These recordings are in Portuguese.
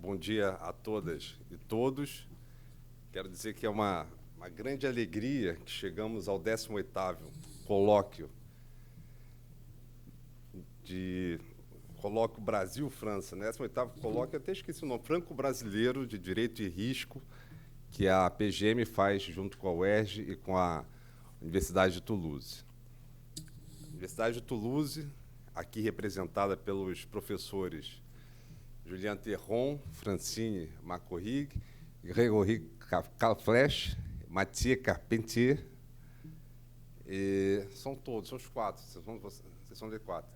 Bom dia a todas e todos. Quero dizer que é uma grande alegria que chegamos ao 18º colóquio Brasil-França, né? 18º colóquio, até esqueci o nome, Franco-Brasileiro de Direito e Risco, que a PGM faz junto com a UERJ e com a Universidade de Toulouse. A Universidade de Toulouse, aqui representada pelos professores Julien Terron, Francine Macorrig, Grégory Calflesch, Mathieu Carpentier, são todos, são os quatro, vocês são de quatro,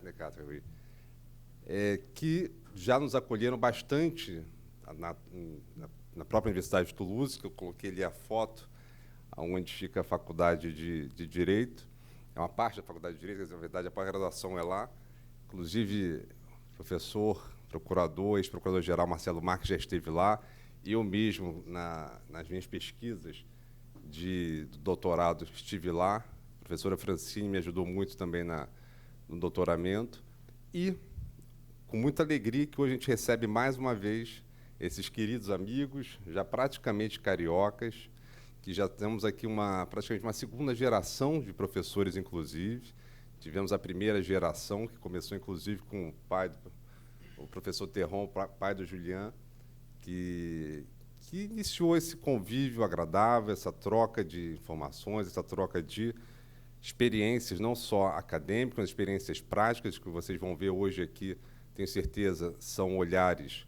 que já nos acolheram bastante na própria Universidade de Toulouse, que eu coloquei ali a foto, onde fica a Faculdade de Direito. É uma parte da Faculdade de Direito, na verdade, a pós-graduação é lá. Inclusive, o professor, procurador, ex-procurador-geral Marcelo Marques já esteve lá, e eu mesmo, nas minhas pesquisas do doutorado, estive lá. A professora Francine me ajudou muito também no doutoramento. E, com muita alegria, que hoje a gente recebe mais uma vez esses queridos amigos, já praticamente cariocas, que já temos aqui praticamente uma segunda geração de professores, inclusive. Tivemos a primeira geração, que começou, inclusive, com o professor Terron, pai do Julien, que iniciou esse convívio agradável, essa troca de informações, essa troca de experiências, não só acadêmicas, mas experiências práticas, que vocês vão ver hoje aqui, tenho certeza, são olhares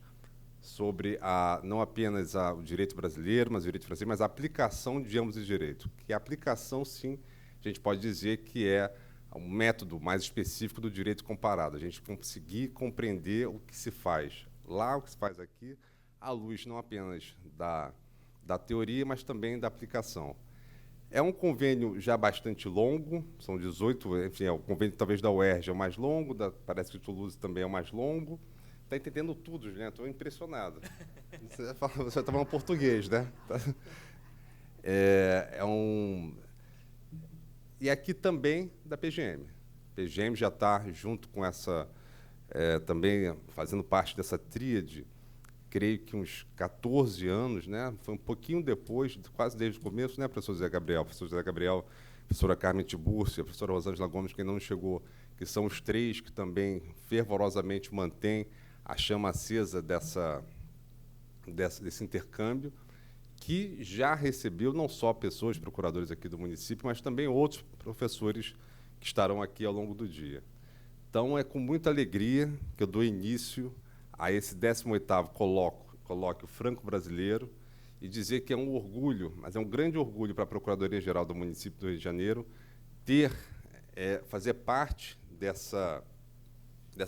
sobre não apenas o direito brasileiro, mas o direito francês, mas a aplicação de ambos os direitos. Que a aplicação, sim, a gente pode dizer que é um método mais específico do direito comparado. A gente conseguir compreender o que se faz lá, o que se faz aqui, à luz não apenas da teoria, mas também da aplicação. É um convênio já bastante longo, são 18, enfim, o convênio talvez da UERJ é o mais longo, parece que o Toulouse também é o mais longo. Está entendendo tudo, Juliana? Estou impressionado. Você está falando português, né? E aqui também da PGM. A PGM já está junto com essa, também fazendo parte dessa tríade, creio que uns 14 anos, né? Foi um pouquinho depois, quase desde o começo, né, professor José Gabriel? Professor José Gabriel, professora Carmen Tiburcio, a professora Rosângela Gomes, que ainda não chegou, que são os três que também fervorosamente mantêm a chama acesa desse intercâmbio, que já recebeu não só pessoas, procuradores aqui do município, mas também outros professores que estarão aqui ao longo do dia. Então, é com muita alegria que eu dou início a esse 18º colóquio franco-brasileiro, e dizer que é um orgulho, mas é um grande orgulho para a Procuradoria-Geral do município do Rio de Janeiro fazer parte dessa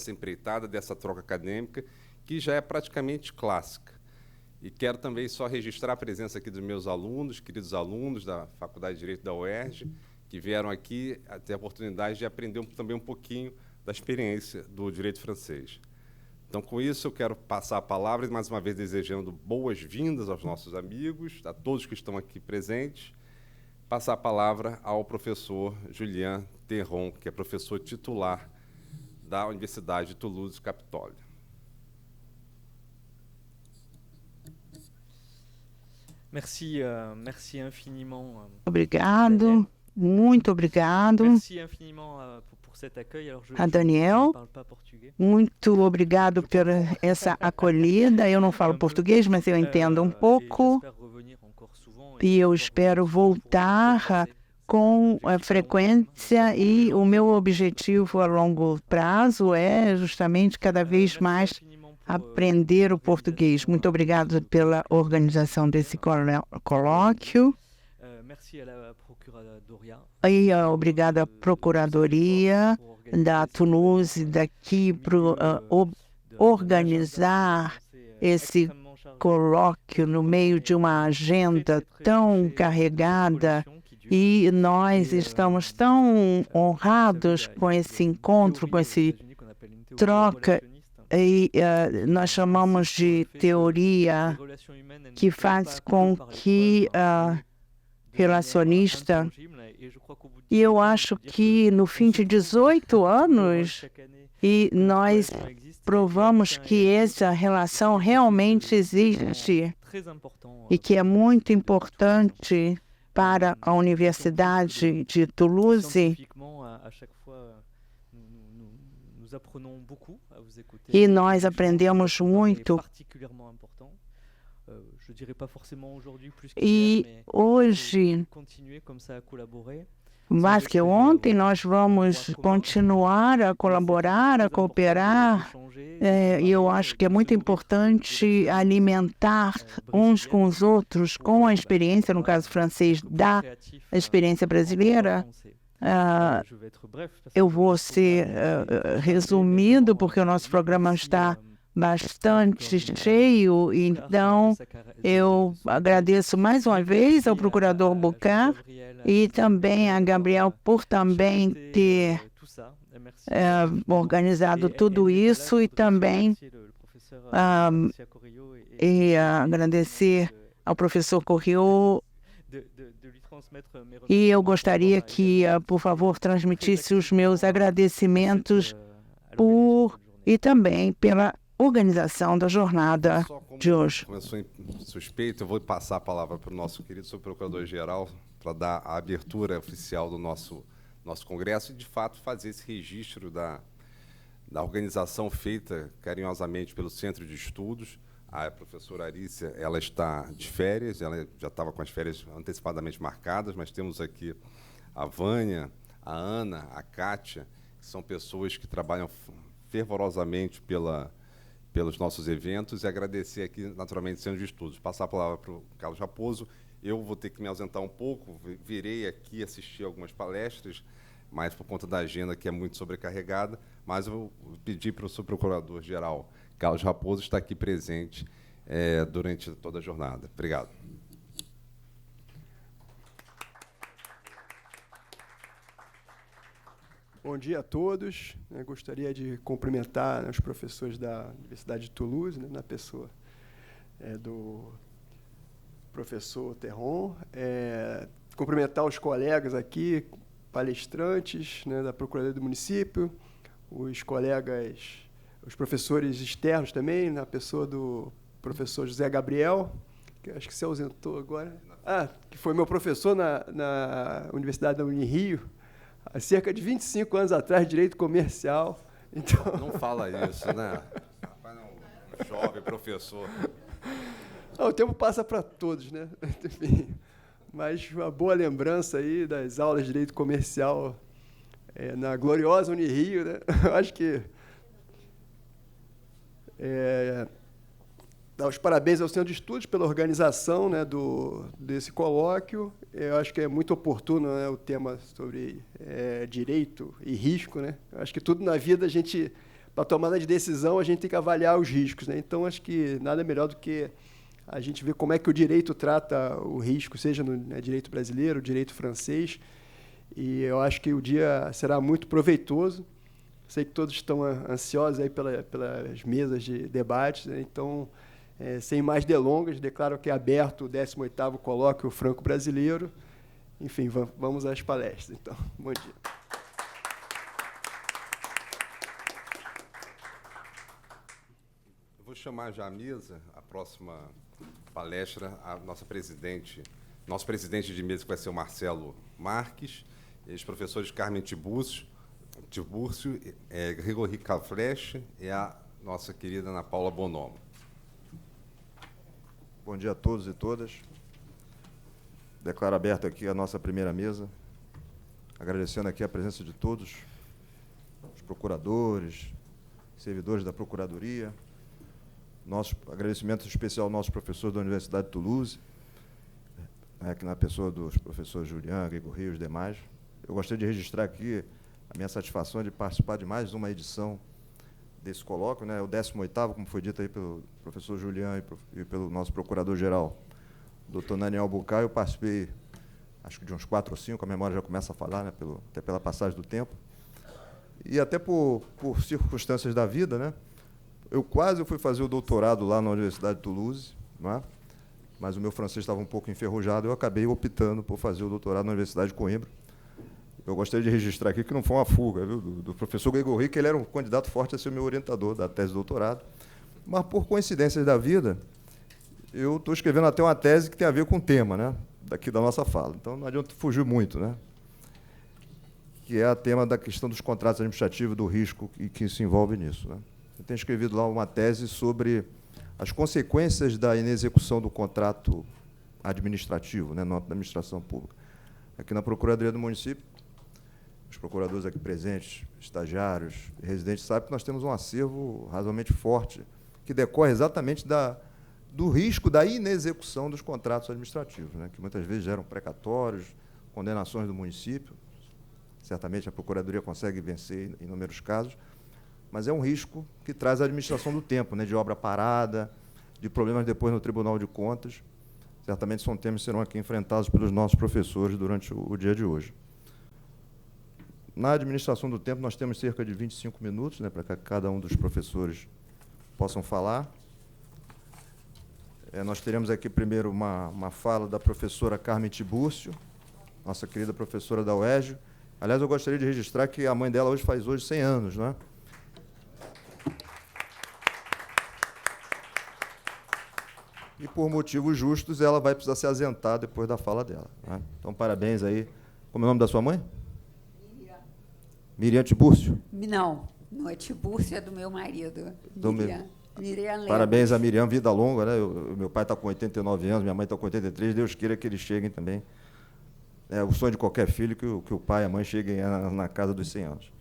empreitada, dessa troca acadêmica, que já é praticamente clássica. E quero também só registrar a presença aqui dos meus alunos, queridos alunos da Faculdade de Direito da UERJ, que vieram aqui ter a oportunidade de aprender também um pouquinho da experiência do direito francês. Então, com isso, eu quero passar a palavra, mais uma vez desejando boas-vindas aos nossos amigos, a todos que estão aqui presentes, passar a palavra ao professor Julien Terron, que é professor titular da Universidade de Toulouse-Capitole. Merci infiniment. Obrigado, muito obrigado. Merci infiniment pour cet accueil. Alors, a Daniel, muito obrigado por essa acolhida. Eu não falo português, mas eu entendo um pouco. E eu espero voltar com frequência, e o meu objetivo a longo prazo é justamente cada vez mais aprender o português. Muito obrigado pela organização desse colóquio. E obrigado à Procuradoria da Toulouse daqui para organizar esse colóquio no meio de uma agenda tão carregada, e nós estamos tão honrados com esse encontro, com esse troca, e nós chamamos de teoria, que faz com que relacionista, e eu acho que no fim de 18 anos, e nós provamos que essa relação realmente existe e que é muito importante para a Universidade de Toulouse. E nós aprendemos muito. E hoje, mais que ontem, nós vamos continuar a colaborar, a cooperar. E eu acho que é muito importante alimentar uns com os outros com a experiência, no caso francês, da experiência brasileira. Eu vou ser resumido, porque o nosso programa está bastante cheio, então eu agradeço mais uma vez ao procurador Boucard e também a Gabriel por também ter organizado tudo isso e também agradecer ao professor Corriot. E eu gostaria que, por favor, transmitisse os meus agradecimentos e também pela organização da jornada de hoje. Começou suspeito, eu vou passar a palavra para o nosso querido subprocurador-geral para dar a abertura oficial do nosso congresso e, de fato, fazer esse registro da organização feita carinhosamente pelo Centro de Estudos. A professora Arícia, ela está de férias, ela já estava com as férias antecipadamente marcadas, mas temos aqui a Vânia, a Ana, a Kátia, que são pessoas que trabalham fervorosamente pelos nossos eventos, e agradecer aqui, naturalmente, o Centro de Estudos. Passar a palavra para o Carlos Raposo. Eu vou ter que me ausentar um pouco, virei aqui assistir algumas palestras, mas por conta da agenda que é muito sobrecarregada, mas eu vou pedir para o subprocurador-geral Carlos Raposo estar aqui presente durante toda a jornada. Obrigado. Bom dia a todos. Eu gostaria de cumprimentar os professores da Universidade de Toulouse, na pessoa do professor Terron, cumprimentar os colegas aqui, palestrantes, da Procuradoria do Município, os colegas, os professores externos também, na pessoa do professor José Gabriel, que acho que se ausentou agora, que foi meu professor na Universidade da Unirio, há cerca de 25 anos atrás, de Direito Comercial. Então... Não fala isso, né? Rapaz, um jovem professor. O tempo passa para todos, né? Enfim, mas uma boa lembrança aí das aulas de Direito Comercial na gloriosa Unirio, né? Eu acho que dar os parabéns ao Centro de Estudos pela organização, né, desse colóquio. Eu acho que é muito oportuno, né, o tema sobre direito e risco, né? Eu acho que tudo na vida, para tomada de decisão, a gente tem que avaliar os riscos, né? Então, acho que nada melhor do que a gente ver como é que o direito trata o risco, seja no direito brasileiro, direito francês. E eu acho que o dia será muito proveitoso. Sei que todos estão ansiosos aí pelas mesas de debate, né? Então, sem mais delongas, declaro que é aberto o 18º Colóquio Franco-Brasileiro. Enfim, vamos às palestras, então. Bom dia. Eu vou chamar já à mesa a próxima palestra, a nosso presidente de mesa, que vai ser o Marcelo Marques, e os professores Carmen Tibúrcio, Grégory Cafleche e a nossa querida Ana Paula Bonomo. Bom dia a todos e todas. Declaro aberta aqui a nossa primeira mesa, agradecendo aqui a presença de todos, os procuradores, servidores da Procuradoria, nosso agradecimento especial ao nosso professor da Universidade de Toulouse, aqui na pessoa dos professores Julian, Grégory e os demais. Eu gostaria de registrar aqui a minha satisfação de participar de mais uma edição desse colóquio, né? O 18º, como foi dito aí pelo professor Julian e pelo nosso procurador-geral, doutor Daniel Boucard. Eu participei, acho que de uns 4 ou 5, a memória já começa a falar, né? Até pela passagem do tempo. E até por circunstâncias da vida, né? Eu quase fui fazer o doutorado lá na Universidade de Toulouse, não é? Mas o meu francês estava um pouco enferrujado, eu acabei optando por fazer o doutorado na Universidade de Coimbra. Eu gostaria de registrar aqui que não foi uma fuga, viu, do professor Gregorri, que ele era um candidato forte a ser o meu orientador da tese de doutorado. Mas, por coincidências da vida, eu estou escrevendo até uma tese que tem a ver com o tema, né, daqui da nossa fala. Então, não adianta fugir muito, né? Que é o tema da questão dos contratos administrativos, do risco e que se envolve nisso, né? Eu tenho escrevido lá uma tese sobre as consequências da inexecução do contrato administrativo, né, na administração pública. Aqui na Procuradoria do Município, os procuradores aqui presentes, estagiários, residentes, sabem que nós temos um acervo razoavelmente forte, que decorre exatamente do risco da inexecução dos contratos administrativos, né, que muitas vezes geram precatórios, condenações do município. Certamente a Procuradoria consegue vencer em inúmeros casos, mas é um risco que traz a administração do tempo, né, de obra parada, de problemas depois no Tribunal de Contas. Certamente são temas que serão aqui enfrentados pelos nossos professores durante o dia de hoje. Na administração do tempo, nós temos cerca de 25 minutos, né, para que cada um dos professores possam falar. Nós teremos aqui primeiro uma fala da professora Carmen Tibúrcio, nossa querida professora da UERJ. Aliás, eu gostaria de registrar que a mãe dela faz 100 anos, né? E, por motivos justos, ela vai precisar se ausentar depois da fala dela, né? Então, parabéns aí. Como é o nome da sua mãe? Miriam. Miriam Tibúrcio? Não é Tibúrcio, é do meu marido. Miriam Lemos. Parabéns a Miriam, vida longa, né? Meu pai está com 89 anos, minha mãe está com 83, Deus queira que eles cheguem também. É o sonho de qualquer filho que o pai e a mãe cheguem na casa dos 100 anos.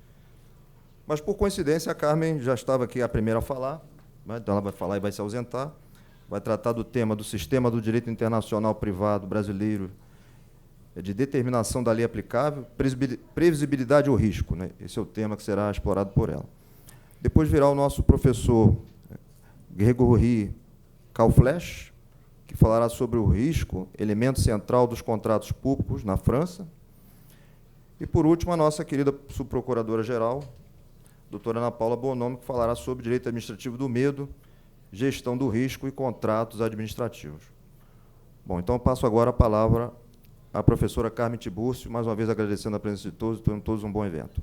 Mas, por coincidência, a Carmen já estava aqui a primeira a falar, né? Então ela vai falar e vai se ausentar. Vai tratar do tema do sistema do direito internacional privado brasileiro, de determinação da lei aplicável, previsibilidade ou risco, né? Esse é o tema que será explorado por ela. Depois virá o nosso professor Grégory Kauflesch, que falará sobre o risco, elemento central dos contratos públicos na França. E, por último, a nossa querida subprocuradora-geral, doutora Ana Paula Bonomo, que falará sobre direito administrativo do medo, gestão do risco e contratos administrativos. Bom, então eu passo agora a palavra à professora Carmen Tibúrcio, mais uma vez agradecendo a presença de todos e tendo todos um bom evento.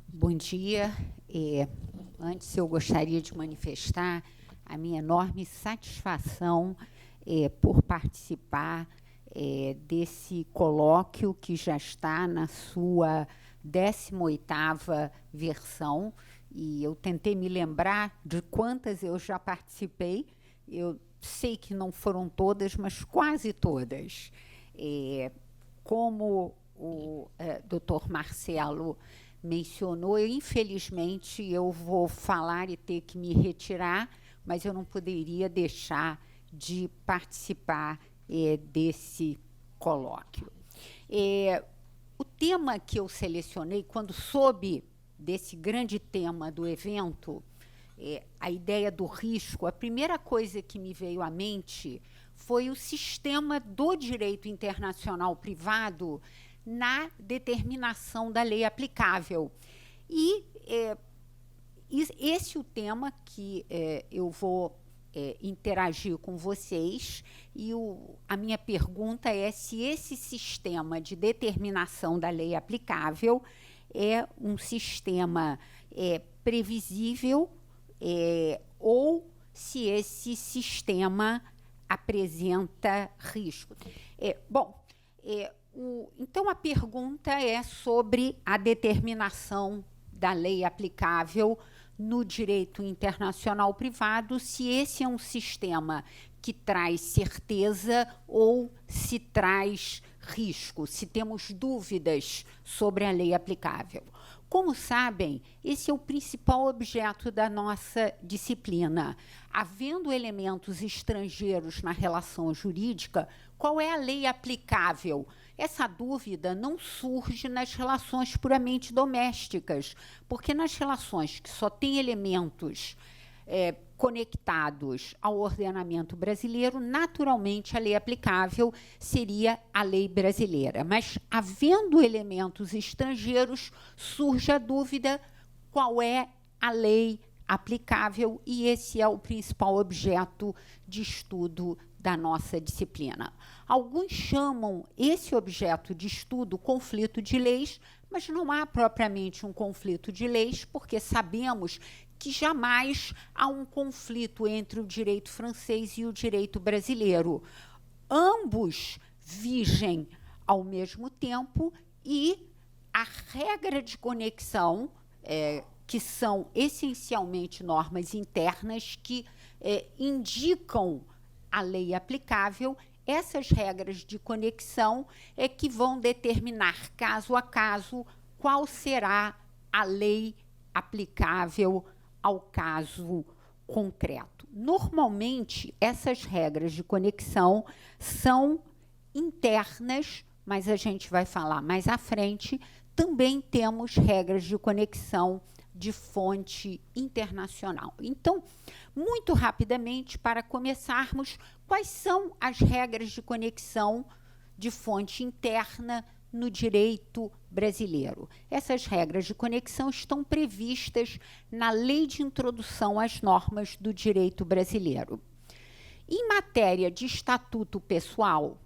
Bom dia. Antes, eu gostaria de manifestar a minha enorme satisfação por participar desse colóquio que já está na sua 18ª versão, e eu tentei me lembrar de quantas eu já participei. Eu sei que não foram todas, mas quase todas. Como o doutor Marcelo mencionou, infelizmente, eu vou falar e ter que me retirar, mas eu não poderia deixar de participar desse colóquio. O tema que eu selecionei, quando soube desse grande tema do evento, a ideia do risco, a primeira coisa que me veio à mente foi o sistema do direito internacional privado na determinação da lei aplicável. E esse é o tema que eu vou interagir com vocês, e a minha pergunta é se esse sistema de determinação da lei aplicável é um sistema previsível ou se esse sistema apresenta risco. Então, a pergunta é sobre a determinação da lei aplicável no direito internacional privado, se esse é um sistema que traz certeza ou se traz risco, se temos dúvidas sobre a lei aplicável. Como sabem, esse é o principal objeto da nossa disciplina. Havendo elementos estrangeiros na relação jurídica, qual é a lei aplicável? Essa dúvida não surge nas relações puramente domésticas, porque nas relações que só têm elementos conectados ao ordenamento brasileiro, naturalmente a lei aplicável seria a lei brasileira. Mas, havendo elementos estrangeiros, surge a dúvida qual é a lei aplicável, e esse é o principal objeto de estudo da nossa disciplina. Alguns chamam esse objeto de estudo conflito de leis, mas não há propriamente um conflito de leis, porque sabemos que jamais há um conflito entre o direito francês e o direito brasileiro. Ambos vigem ao mesmo tempo e a regra de conexão, que são essencialmente normas internas que indicam a lei aplicável, essas regras de conexão é que vão determinar, caso a caso, qual será a lei aplicável ao caso concreto. Normalmente, essas regras de conexão são internas, mas a gente vai falar mais à frente. Também temos regras de conexão de fonte internacional. Então, muito rapidamente, para começarmos, quais são as regras de conexão de fonte interna no direito brasileiro? Essas regras de conexão estão previstas na Lei de Introdução às Normas do Direito Brasileiro. Em matéria de estatuto pessoal,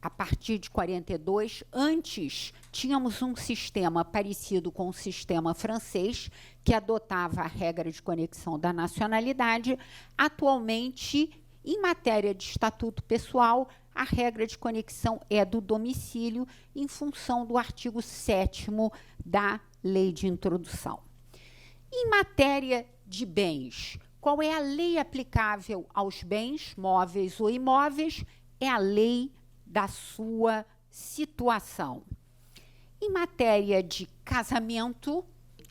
a partir de 42, antes tínhamos um sistema parecido com o sistema francês, que adotava a regra de conexão da nacionalidade. Atualmente, em matéria de estatuto pessoal, a regra de conexão é do domicílio, em função do artigo 7º da Lei de Introdução. Em matéria de bens, qual é a lei aplicável aos bens, móveis ou imóveis? É a lei da sua situação. Em matéria de casamento,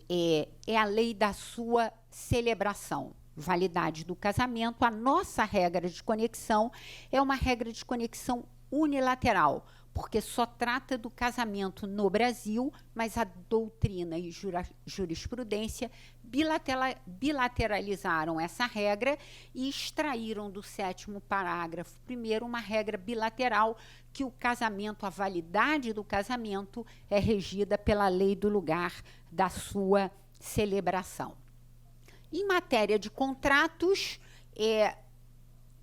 é a lei da sua celebração. Validade do casamento, a nossa regra de conexão é uma regra de conexão unilateral, porque só trata do casamento no Brasil, mas a doutrina e jurisprudência bilateralizaram essa regra e extraíram do 7º parágrafo 1º uma regra bilateral que o casamento, a validade do casamento é regida pela lei do lugar da sua celebração. Em matéria de contratos, é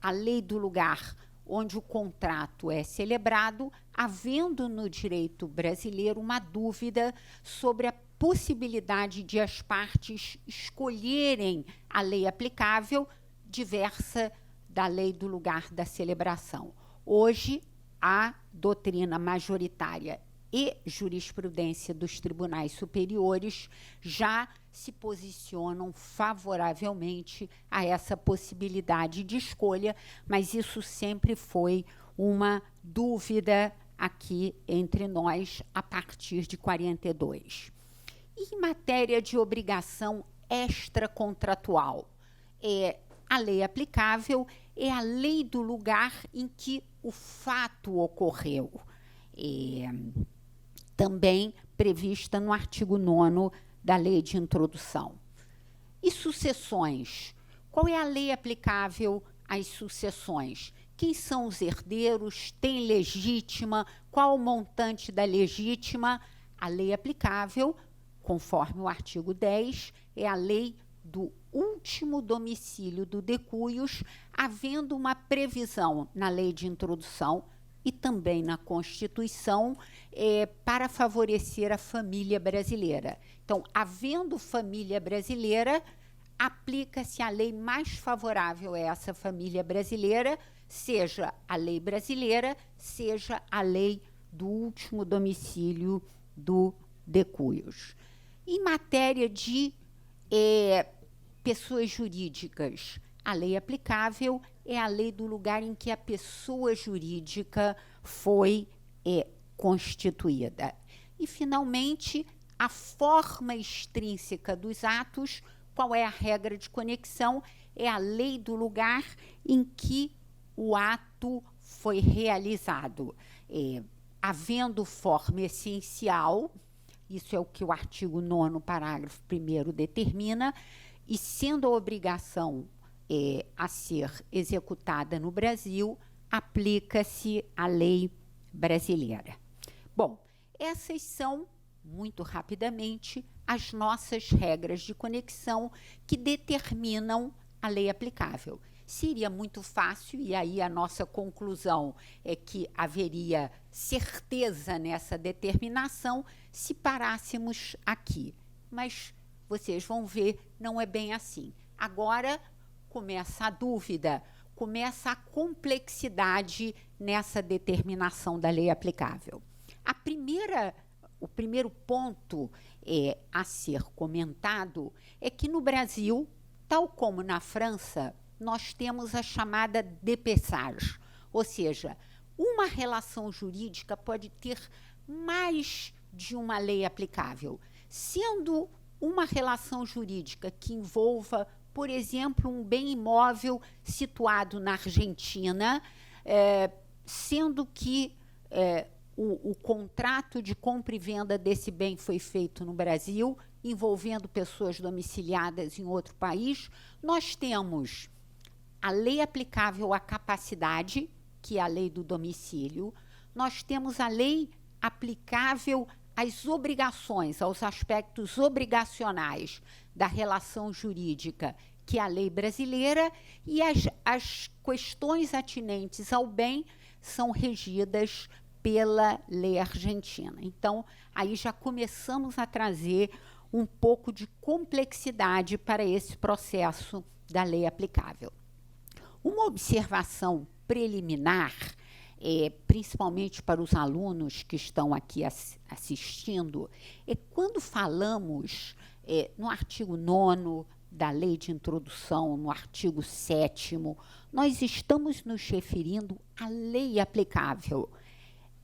a lei do lugar onde o contrato é celebrado, havendo no direito brasileiro uma dúvida sobre a possibilidade de as partes escolherem a lei aplicável diversa da lei do lugar da celebração. Hoje, a doutrina majoritária e jurisprudência dos tribunais superiores já se posicionam favoravelmente a essa possibilidade de escolha, mas isso sempre foi uma dúvida aqui entre nós a partir de 42. E em matéria de obrigação extracontratual, a lei aplicável é a lei do lugar em que o fato ocorreu, também prevista no artigo 9º da Lei de Introdução. E sucessões? Qual é a lei aplicável às sucessões? Quem são os herdeiros? Tem legítima? Qual o montante da legítima? A lei aplicável, conforme o artigo 10, é a lei do último domicílio do decuius, havendo uma previsão na Lei de Introdução e também na Constituição para favorecer a família brasileira. Então, havendo família brasileira, aplica-se a lei mais favorável a essa família brasileira, seja a lei brasileira, seja a lei do último domicílio do decuius. Em matéria de pessoas jurídicas, a lei aplicável é a lei do lugar em que a pessoa jurídica foi constituída. E, finalmente, a forma extrínseca dos atos. Qual é a regra de conexão? É a lei do lugar em que o ato foi realizado. Havendo forma essencial, isso é o que o artigo 9º, parágrafo 1º determina, e sendo a obrigação a ser executada no Brasil, aplica-se a lei brasileira. Bom, essas são, muito rapidamente, as nossas regras de conexão que determinam a lei aplicável. Seria muito fácil, e aí a nossa conclusão é que haveria certeza nessa determinação se parássemos aqui. Mas vocês vão ver, não é bem assim. Agora começa a dúvida, começa a complexidade nessa determinação da lei aplicável. O primeiro ponto a ser comentado é que no Brasil, tal como na França, nós temos a chamada dépeçage, ou seja, uma relação jurídica pode ter mais de uma lei aplicável, sendo uma relação jurídica que envolva, por exemplo, um bem imóvel situado na Argentina, sendo que o contrato de compra e venda desse bem foi feito no Brasil, envolvendo pessoas domiciliadas em outro país, nós temos a lei aplicável à capacidade, que é a lei do domicílio, nós temos a lei aplicável às obrigações, aos aspectos obrigacionais da relação jurídica, que é a lei brasileira, e as questões atinentes ao bem são regidas pela lei argentina. Então, aí já começamos a trazer um pouco de complexidade para esse processo da lei aplicável. Uma observação preliminar, principalmente para os alunos que estão aqui assistindo, é quando falamos no artigo 9º da Lei de Introdução, no artigo 7º, nós estamos nos referindo à lei aplicável.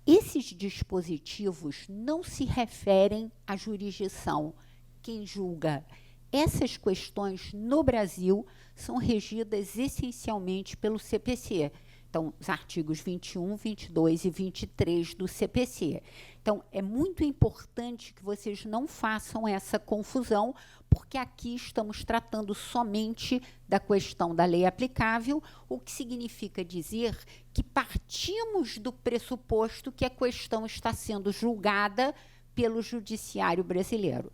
Esses dispositivos não se referem à jurisdição. Quem julga essas questões no Brasil são regidas essencialmente pelo CPC. Então, os artigos 21, 22 e 23 do CPC. Então, é muito importante que vocês não façam essa confusão, porque aqui estamos tratando somente da questão da lei aplicável, o que significa dizer que partimos do pressuposto que a questão está sendo julgada pelo judiciário brasileiro.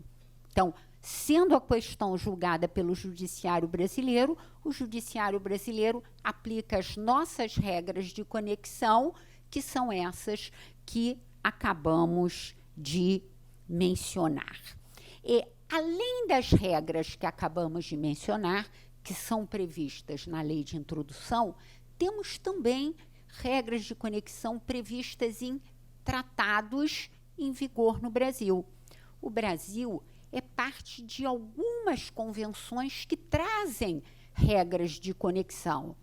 Então, sendo a questão julgada pelo judiciário brasileiro, o judiciário brasileiro aplica as nossas regras de conexão, que são essas que acabamos de mencionar. E, além das regras que acabamos de mencionar, que são previstas na Lei de Introdução, temos também regras de conexão previstas em tratados em vigor no Brasil. O Brasil é parte de algumas convenções que trazem regras de conexão.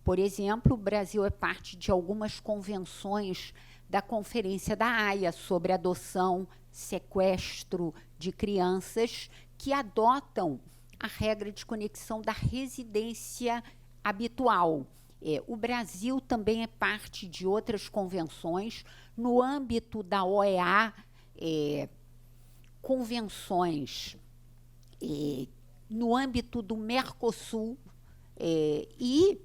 Por exemplo, o Brasil é parte de algumas convenções da Conferência da Haia sobre adoção, sequestro de crianças, que adotam a regra de conexão da residência habitual. O Brasil também é parte de outras convenções no âmbito da OEA, convenções no âmbito do Mercosul e,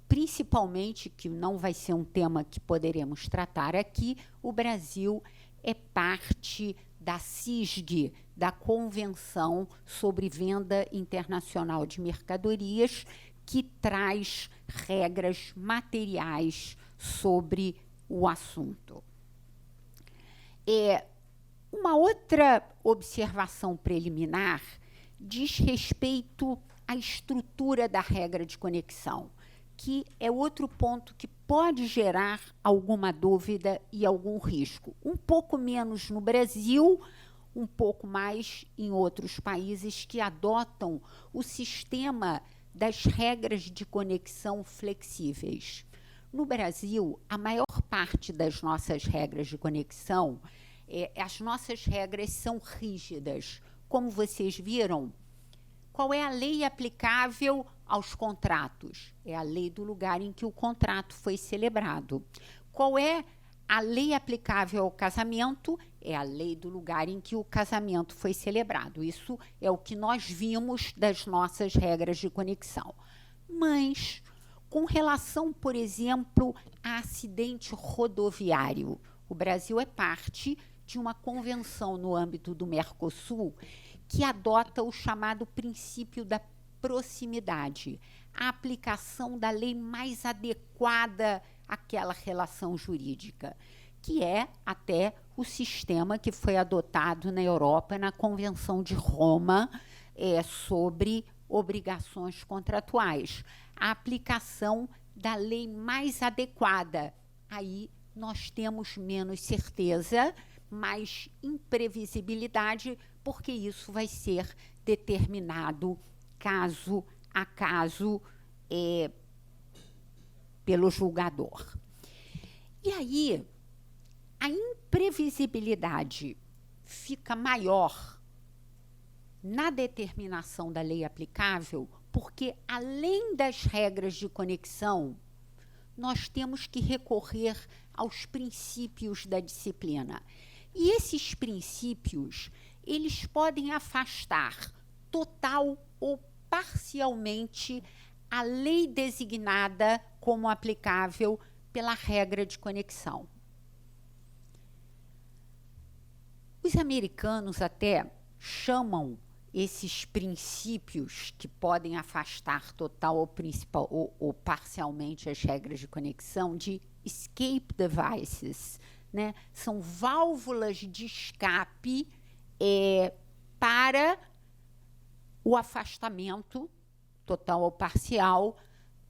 principalmente, que não vai ser um tema que poderemos tratar aqui, o Brasil é parte da CISG, da Convenção sobre Venda Internacional de Mercadorias, que traz regras materiais sobre o assunto. Uma outra observação preliminar diz respeito à estrutura da regra de conexão, que é outro ponto que pode gerar alguma dúvida e algum risco. Um pouco menos no Brasil, um pouco mais em outros países que adotam o sistema das regras de conexão flexíveis. No Brasil, a maior parte das nossas regras de conexão, as nossas regras são rígidas. Como vocês viram, qual é a lei aplicável aos contratos? É a lei do lugar em que o contrato foi celebrado. Qual é a lei aplicável ao casamento? É a lei do lugar em que o casamento foi celebrado. Isso é o que nós vimos das nossas regras de conexão. Mas, com relação, por exemplo, a acidente rodoviário, o Brasil é parte de uma convenção no âmbito do Mercosul que adota o chamado princípio da proximidade, a aplicação da lei mais adequada àquela relação jurídica, que é até o sistema que foi adotado na Europa na Convenção de Roma sobre obrigações contratuais, a aplicação da lei mais adequada. Aí nós temos menos certeza, mais imprevisibilidade, porque isso vai ser determinado caso a caso pelo julgador. E aí, a imprevisibilidade fica maior na determinação da lei aplicável, porque, além das regras de conexão, nós temos que recorrer aos princípios da disciplina. E esses princípios, eles podem afastar total ou parcialmente a lei designada como aplicável pela regra de conexão. Os americanos até chamam esses princípios que podem afastar total ou parcialmente as regras de conexão de escape devices, né? São válvulas de escape para o afastamento total ou parcial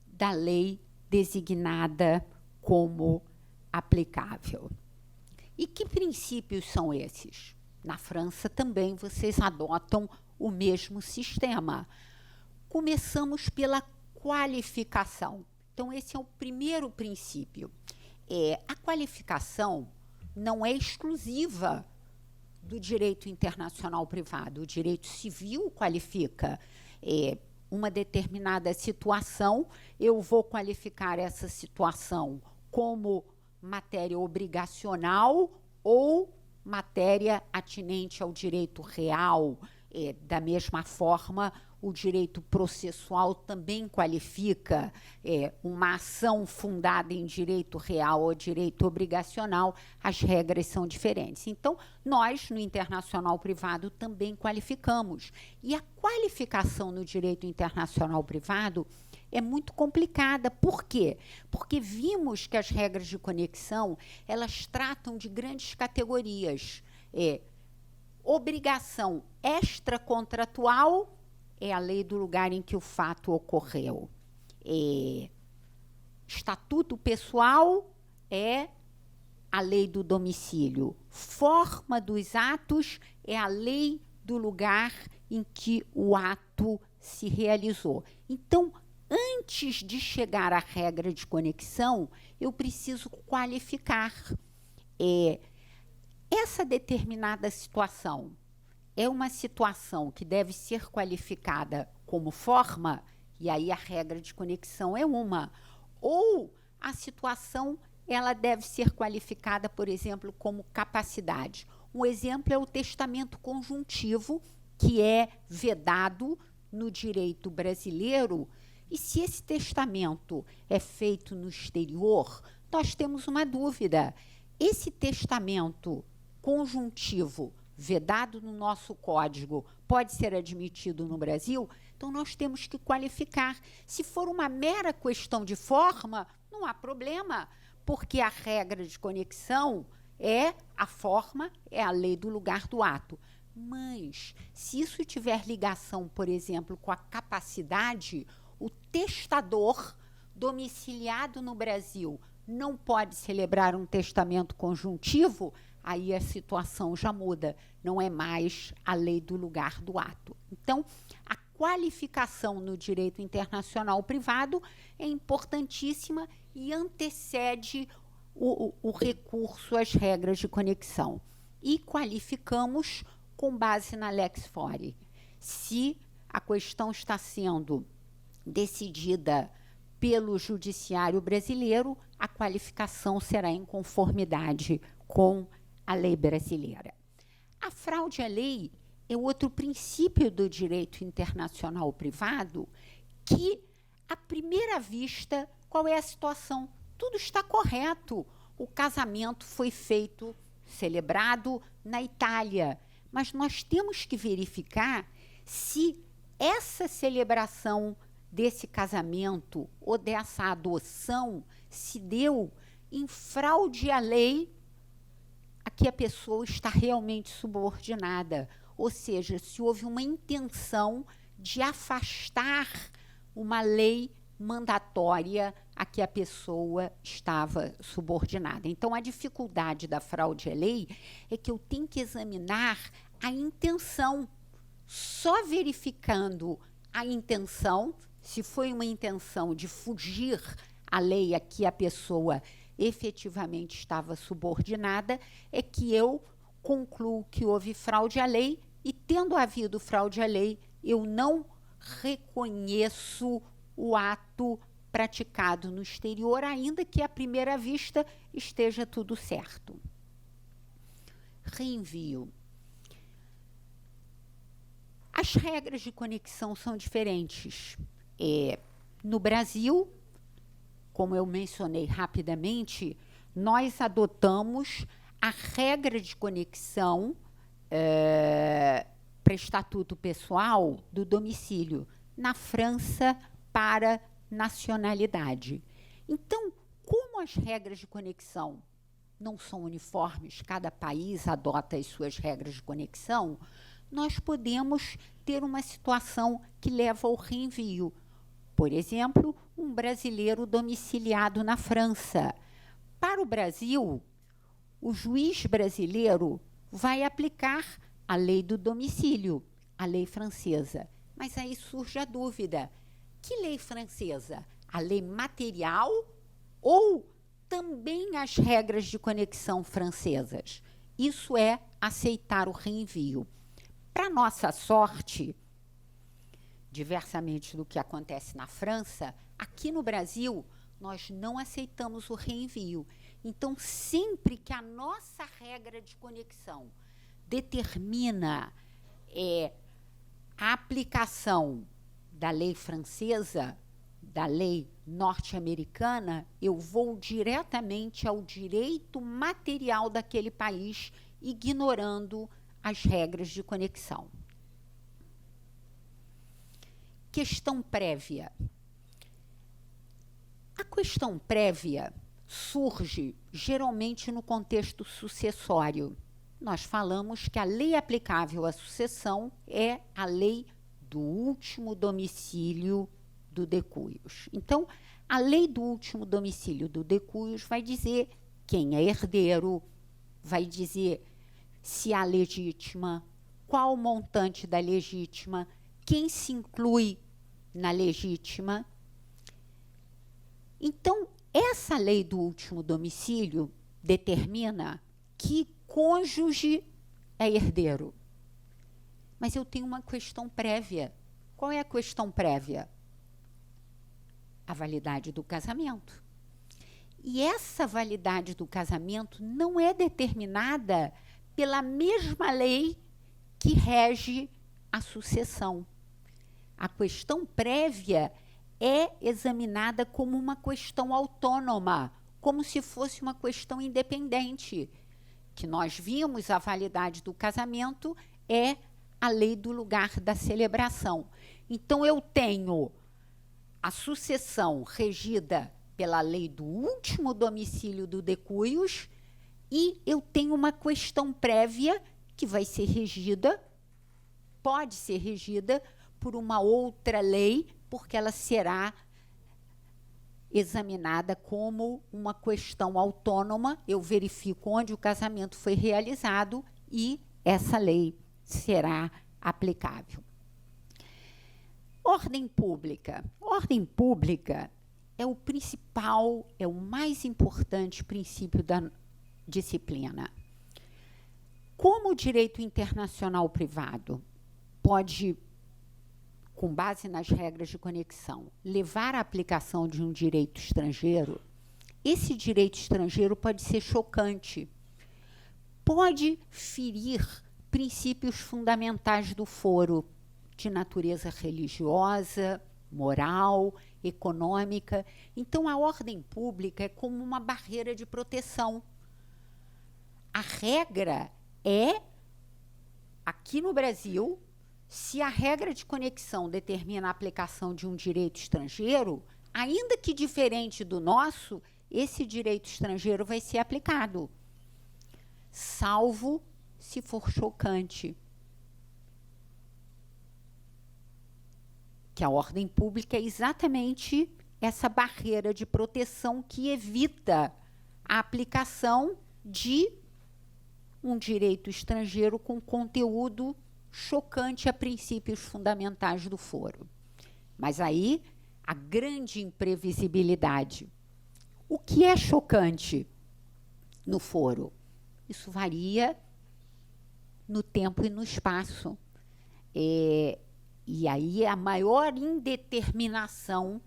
da lei designada como aplicável. E que princípios são esses? Na França também vocês adotam o mesmo sistema. Começamos pela qualificação. Então, esse é o primeiro princípio. A qualificação não é exclusiva do direito internacional privado. O direito civil qualifica uma determinada situação. Eu vou qualificar essa situação como matéria obrigacional ou matéria atinente ao direito real. Da mesma forma, o direito processual também qualifica uma ação fundada em direito real ou direito obrigacional, as regras são diferentes. Então, nós, no internacional privado, também qualificamos. E a qualificação no direito internacional privado é muito complicada. Por quê? Porque vimos que as regras de conexão, elas tratam de grandes categorias. Obrigação extracontratual é a lei do lugar em que o fato ocorreu. Estatuto pessoal é a lei do domicílio. Forma dos atos é a lei do lugar em que o ato se realizou. Então, antes de chegar à regra de conexão, eu preciso qualificar. Essa determinada situação é uma situação que deve ser qualificada como forma, e aí a regra de conexão é uma. Ou a situação ela deve ser qualificada, por exemplo, como capacidade. Um exemplo é o testamento conjuntivo, que é vedado no direito brasileiro. E se esse testamento é feito no exterior, nós temos uma dúvida. Esse testamento conjuntivo vedado no nosso código pode ser admitido no Brasil? Então, nós temos que qualificar. Se for uma mera questão de forma, não há problema, porque a regra de conexão a forma, é a lei do lugar do ato. Mas, se isso tiver ligação, por exemplo, com a capacidade, o testador domiciliado no Brasil não pode celebrar um testamento conjuntivo, aí a situação já muda, não é mais a lei do lugar do ato. Então, a qualificação no direito internacional privado é importantíssima e antecede o recurso às regras de conexão. E qualificamos com base na Lex Fori. Se a questão está sendo decidida pelo judiciário brasileiro, a qualificação será em conformidade com a lei brasileira. A fraude à lei é outro princípio do direito internacional privado que, à primeira vista, qual é a situação? Tudo está correto. O casamento foi feito, celebrado na Itália, mas nós temos que verificar se essa celebração desse casamento ou dessa adoção se deu em fraude à lei a que a pessoa está realmente subordinada, ou seja, se houve uma intenção de afastar uma lei mandatória a que a pessoa estava subordinada. Então, a dificuldade da fraude à lei é que eu tenho que examinar a intenção. Só verificando a intenção, se foi uma intenção de fugir à lei a que a pessoa efetivamente estava subordinada, é que eu concluo que houve fraude à lei, e tendo havido fraude à lei, eu não reconheço o ato praticado no exterior, ainda que à primeira vista esteja tudo certo. Reenvio. As regras de conexão são diferentes. No Brasil, como eu mencionei rapidamente, nós adotamos a regra de conexão para estatuto pessoal do domicílio. Na França, para nacionalidade. Então, como as regras de conexão não são uniformes, cada país adota as suas regras de conexão, nós podemos ter uma situação que leva ao reenvio. Por exemplo, um brasileiro domiciliado na França. Para o Brasil, o juiz brasileiro vai aplicar a lei do domicílio, a lei francesa. Mas aí surge a dúvida: que lei francesa? A lei material ou também as regras de conexão francesas? Isso é aceitar o reenvio. Para nossa sorte, diversamente do que acontece na França, aqui no Brasil, nós não aceitamos o reenvio. Então, sempre que a nossa regra de conexão determina a aplicação da lei francesa, da lei norte-americana, eu vou diretamente ao direito material daquele país, ignorando as regras de conexão. Questão prévia. A questão prévia surge geralmente no contexto sucessório. Nós falamos que a lei aplicável à sucessão é a lei do último domicílio do decuius. Então, a lei do último domicílio do decuius vai dizer quem é herdeiro, vai dizer se há legítima, qual o montante da legítima, quem se inclui na legítima. Então, essa lei do último domicílio determina que cônjuge é herdeiro. Mas eu tenho uma questão prévia. Qual é a questão prévia? A validade do casamento. E essa validade do casamento não é determinada pela mesma lei que rege a sucessão. A questão prévia é examinada como uma questão autônoma, como se fosse uma questão independente. Que nós vimos a validade do casamento é a lei do lugar da celebração. Então, eu tenho a sucessão regida pela lei do último domicílio do decuius e eu tenho uma questão prévia que vai ser regida, pode ser regida por uma outra lei, porque ela será examinada como uma questão autônoma. Eu verifico onde o casamento foi realizado e essa lei será aplicável. Ordem pública. Ordem pública é o principal, é o mais importante princípio da disciplina. Como o direito internacional privado pode, com base nas regras de conexão, levar à aplicação de um direito estrangeiro, esse direito estrangeiro pode ser chocante, pode ferir princípios fundamentais do foro, de natureza religiosa, moral, econômica. Então, a ordem pública é como uma barreira de proteção. A regra é aqui no Brasil, se a regra de conexão determina a aplicação de um direito estrangeiro, ainda que diferente do nosso, esse direito estrangeiro vai ser aplicado, salvo se for chocante. Que a ordem pública é exatamente essa barreira de proteção que evita a aplicação de um direito estrangeiro com conteúdo chocante a princípios fundamentais do foro. Mas aí, a grande imprevisibilidade. O que é chocante no foro? Isso varia no tempo e no espaço. E aí a maior indeterminação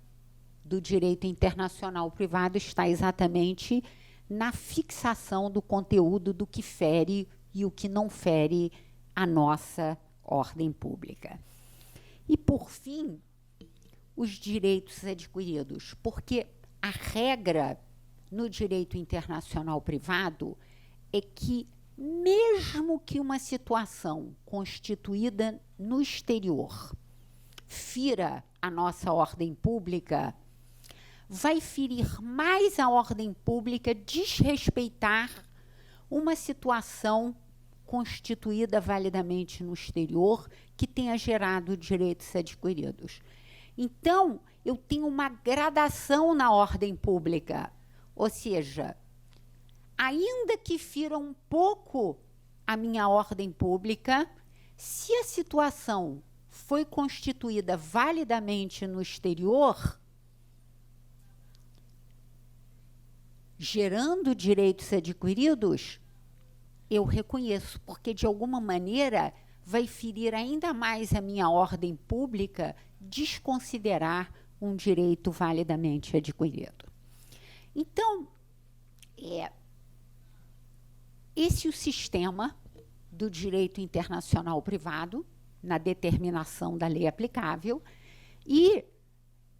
do direito internacional privado está exatamente na fixação do conteúdo do que fere e o que não fere a nossa ordem pública. E, por fim, os direitos adquiridos, porque a regra no direito internacional privado é que, mesmo que uma situação constituída no exterior fira a nossa ordem pública, vai ferir mais a ordem pública desrespeitar uma situação constituída validamente no exterior que tenha gerado direitos adquiridos. Então, eu tenho uma gradação na ordem pública, ou seja, ainda que fira um pouco a minha ordem pública, se a situação foi constituída validamente no exterior, gerando direitos adquiridos, eu reconheço, porque de alguma maneira vai ferir ainda mais a minha ordem pública desconsiderar um direito validamente adquirido. Então, esse é o sistema do direito internacional privado na determinação da lei aplicável, e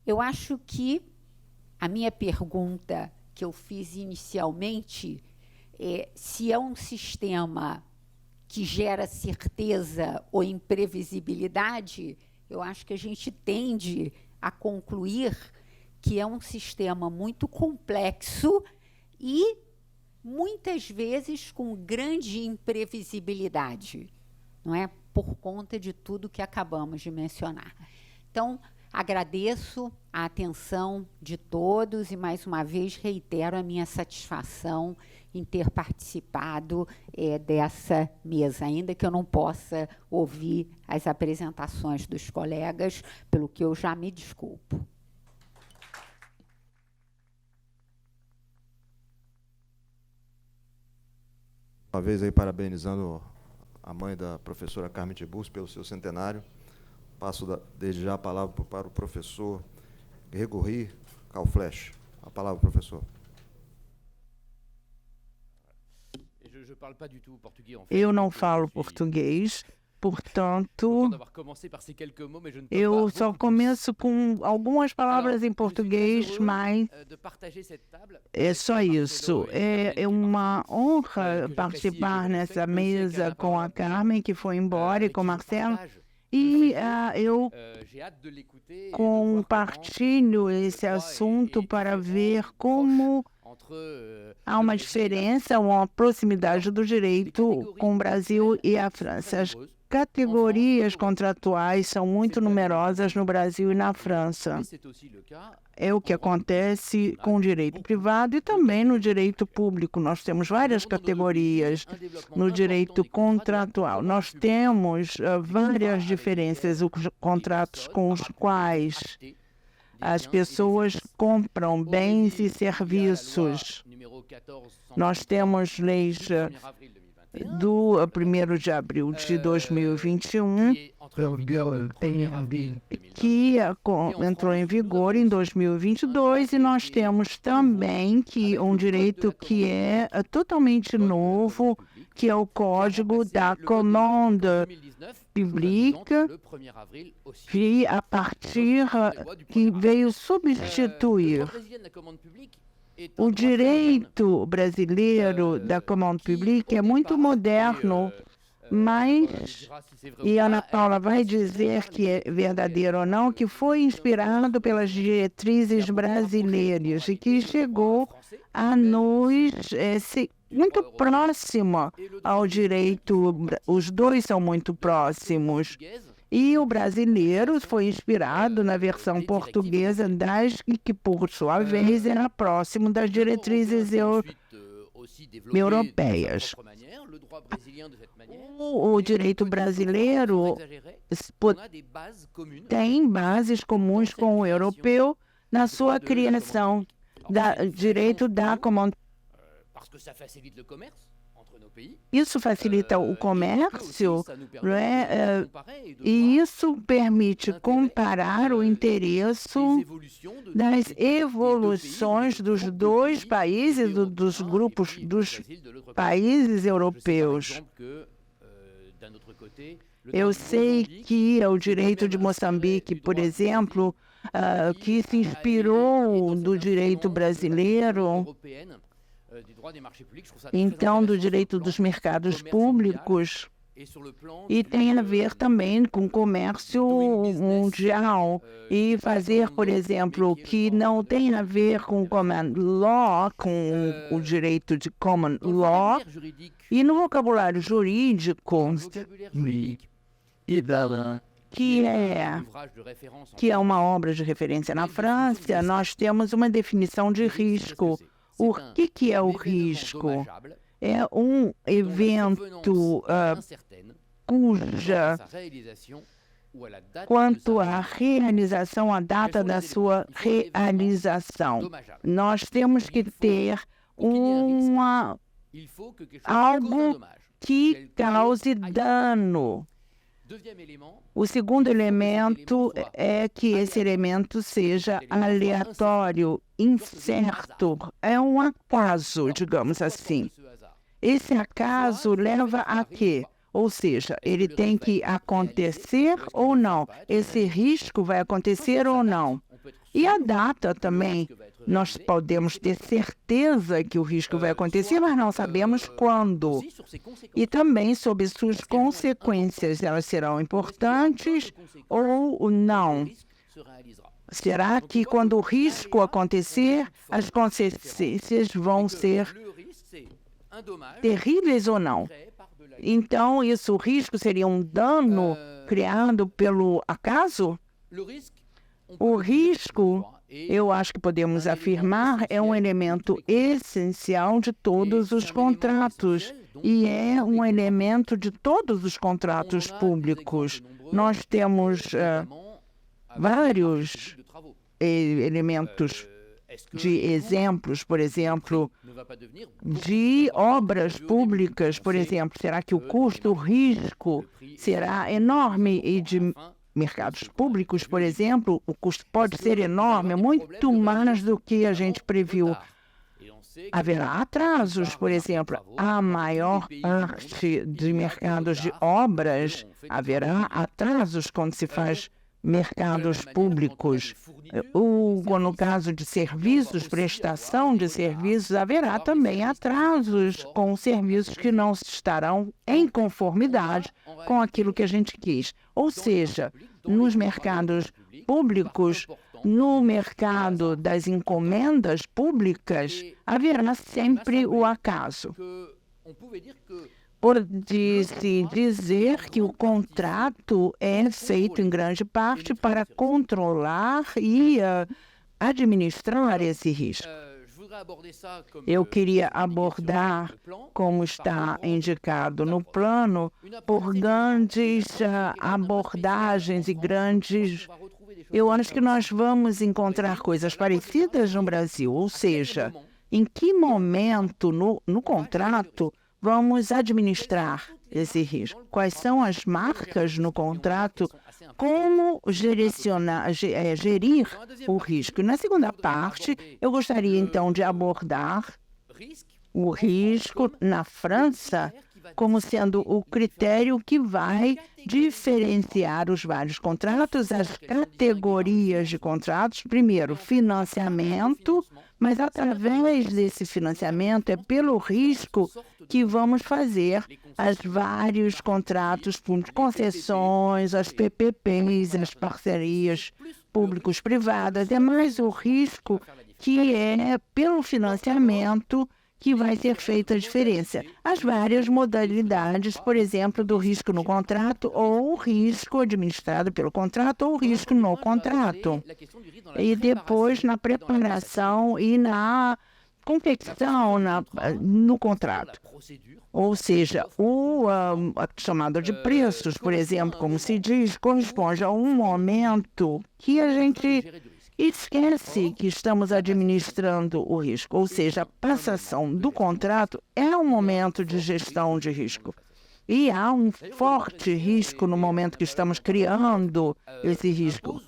eu acho que a minha pergunta que eu fiz inicialmente se é um sistema que gera certeza ou imprevisibilidade, eu acho que a gente tende a concluir que é um sistema muito complexo e, muitas vezes, com grande imprevisibilidade, não é? Por conta de tudo que acabamos de mencionar. Então, agradeço a atenção de todos e, mais uma vez, reitero a minha satisfação em ter participado dessa mesa, ainda que eu não possa ouvir as apresentações dos colegas, pelo que eu já me desculpo. Uma vez aí parabenizando a mãe da professora Carmen Tiburcio pelo seu centenário. Passo desde já a palavra para o professor Grégory Calflesch. A palavra, professor. Eu não falo português, portanto, eu só começo com algumas palavras em português, mas é só isso. É uma honra participar nessa mesa com a Carmen, que foi embora, e com o Marcelo. E eu compartilho esse assunto para ver como há uma diferença, uma proximidade do direito com o Brasil e a França. As categorias contratuais são muito numerosas no Brasil e na França. É o que acontece com o direito privado e também no direito público. Nós temos várias categorias no direito contratual. Nós temos várias diferenças, os contratos com os quais as pessoas compram bens e serviços. Nós temos leis do 1º de abril de 2021, que entrou em vigor em 2022, e nós temos também um direito que é totalmente novo, que é o Código da Commande Publique, que a partir que veio substituir o direito brasileiro da commande publique. É muito moderno Mas, e Ana Paula vai dizer que é verdadeiro ou não, que foi inspirado pelas diretrizes brasileiras e que chegou a nos muito próximo ao direito, os dois são muito próximos. E o brasileiro foi inspirado na versão portuguesa que por sua vez era próximo das diretrizes europeias. O direito brasileiro tem bases comuns com o europeu na sua criação, direito da comunidade. Isso facilita o comércio, e isso permite comparar o interesse das evoluções dos dois países, dos grupos dos países europeus. Eu sei que o direito de Moçambique, por exemplo, que se inspirou do direito brasileiro, então do direito dos mercados públicos, e tem a ver também com o comércio mundial, e fazer, por exemplo, que não tem a ver com common law, com o direito de common law, e no vocabulário jurídico, que é uma obra de referência na França, nós temos uma definição de risco. O que é o risco? É um evento quanto à realização, a data da sua realização. Nós temos que ter algo que cause dano. O segundo elemento é que esse elemento seja aleatório, incerto. É um acaso, digamos assim. Esse acaso leva a quê? Ou seja, ele tem que acontecer ou não. Esse risco vai acontecer ou não. E a data também. Nós podemos ter certeza que o risco vai acontecer, mas não sabemos quando. E também sobre suas consequências. Elas serão importantes ou não? Será que quando o risco acontecer, as consequências vão ser terríveis ou não? Então, o risco seria um dano criado pelo acaso? O risco, eu acho que podemos afirmar, é um elemento essencial de todos os contratos e é um elemento de todos os contratos públicos. Nós temos vários elementos de exemplos, por exemplo, de obras públicas, por exemplo. Será que o custo, o risco será enorme? E de mercados públicos, por exemplo, o custo pode ser enorme, muito mais do que a gente previu. Haverá atrasos, por exemplo. A maior parte de mercados de obras haverá atrasos quando se faz mercados públicos. No caso de serviços, prestação de serviços, haverá também atrasos com serviços que não estarão em conformidade com aquilo que a gente quis. Ou seja, nos mercados públicos, no mercado das encomendas públicas, haverá sempre o acaso. Pode-se dizer que o contrato é feito em grande parte para controlar e administrar esse risco. Eu queria abordar, como está indicado no plano, por grandes abordagens e grandes... Eu acho que nós vamos encontrar coisas parecidas no Brasil, ou seja, em que momento no contrato vamos administrar esse risco? Quais são as marcas no contrato? Como gerir o risco? Na segunda parte, eu gostaria então de abordar o risco na França como sendo o critério que vai diferenciar os vários contratos, as categorias de contratos. Primeiro, financiamento, Mas através desse financiamento é pelo risco que vamos fazer os vários contratos por concessões, as PPPs, as parcerias públicos-privadas. É mais o risco que é pelo financiamento que vai ser feita a diferença. As várias modalidades, por exemplo, do risco no contrato, ou o risco administrado pelo contrato, ou o risco no contrato. E depois na preparação e na confecção no contrato. Ou seja, a chamada de preços, por exemplo, como se diz, corresponde a um momento que a gente esquece que estamos administrando o risco, ou seja, a passação do contrato é um momento de gestão de risco. E há um forte risco no momento que estamos criando esse risco.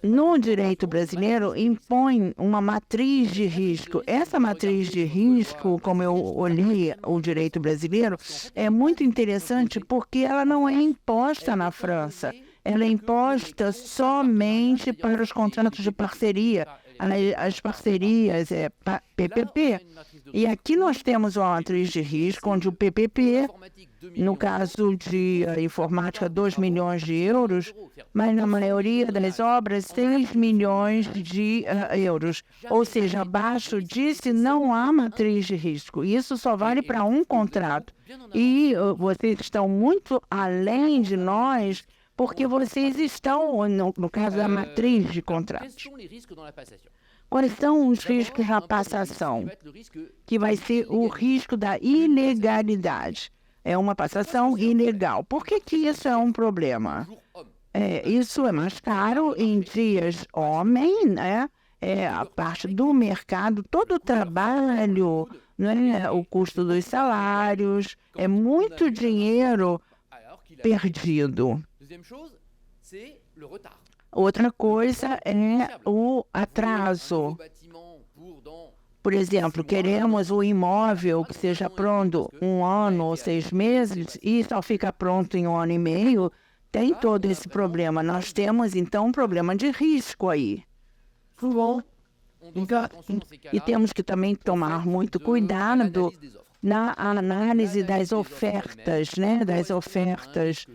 No direito brasileiro, impõe uma matriz de risco. Essa matriz de risco, como eu olhei o direito brasileiro, é muito interessante porque ela não é imposta na França. Ela é imposta somente para os contratos de parceria, as parcerias PPP. E aqui nós temos uma matriz de risco, onde o PPP, no caso de informática, 2 milhões de euros, mas na maioria das obras, 6 milhões de euros. Ou seja, abaixo disso não há matriz de risco. Isso só vale para um contrato. E vocês estão muito além de nós, porque vocês estão, no caso da matriz de contratos. Quais são os riscos da passação? Que vai ser o risco da ilegalidade. É uma passação ilegal. Por que isso é um problema? Isso é mais caro em dias homem, né? A parte do mercado, todo o trabalho, né? O custo dos salários, é muito dinheiro perdido. Outra coisa é o atraso. Por exemplo, queremos o imóvel que seja pronto 1 ano ou 6 meses e só fica pronto em 1 ano e meio. Tem todo esse problema. Nós temos, então, um problema de risco aí. E temos que também tomar muito cuidado na análise das ofertas, né? Das ofertas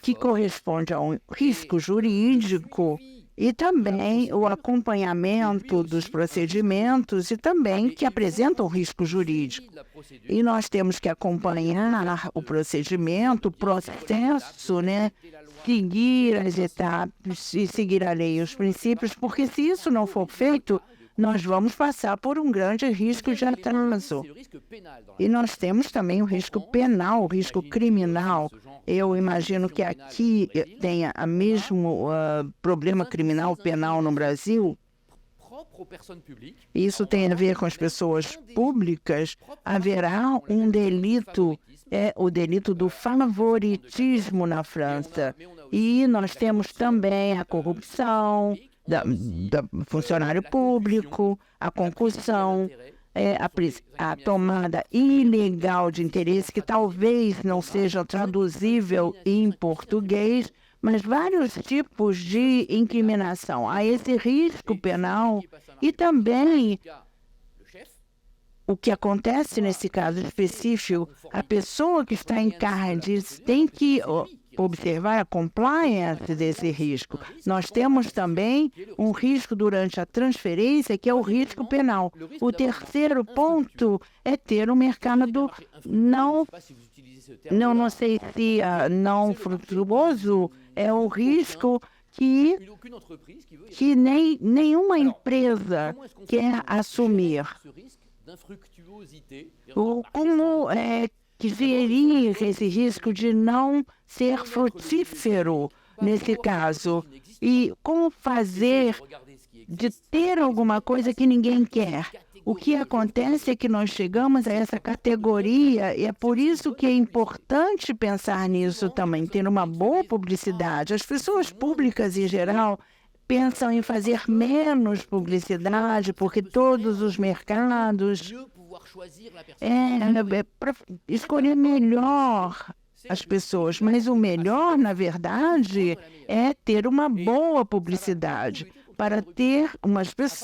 que correspondem a um risco jurídico e também o acompanhamento dos procedimentos e também que apresentam risco jurídico. E nós temos que acompanhar o procedimento, o processo, né? Seguir as etapas e seguir a lei e os princípios, porque se isso não for feito, nós vamos passar por um grande risco de atraso. E nós temos também o risco penal, o risco criminal. Eu imagino que aqui tenha o mesmo problema criminal penal no Brasil. Isso tem a ver com as pessoas públicas. Haverá um delito, o delito do favoritismo na França. E nós temos também a corrupção, da funcionário público, a concussão, a tomada ilegal de interesse, que talvez não seja traduzível em português, mas vários tipos de incriminação. Há esse risco penal e também o que acontece nesse caso específico, a pessoa que está em CARDES tem que observar a compliance desse risco. Nós temos também um risco durante a transferência, que é o risco penal. O terceiro ponto é ter um mercado não sei se não frutuoso, é o risco que nenhuma empresa quer assumir. Como gerir esse risco de não ser frutífero nesse caso? E como fazer de ter alguma coisa que ninguém quer? O que acontece é que nós chegamos a essa categoria e é por isso que é importante pensar nisso também, ter uma boa publicidade. As pessoas públicas, em geral, pensam em fazer menos publicidade, porque todos os mercados para escolher melhor as pessoas, mas o melhor, na verdade, é ter uma boa publicidade. para ter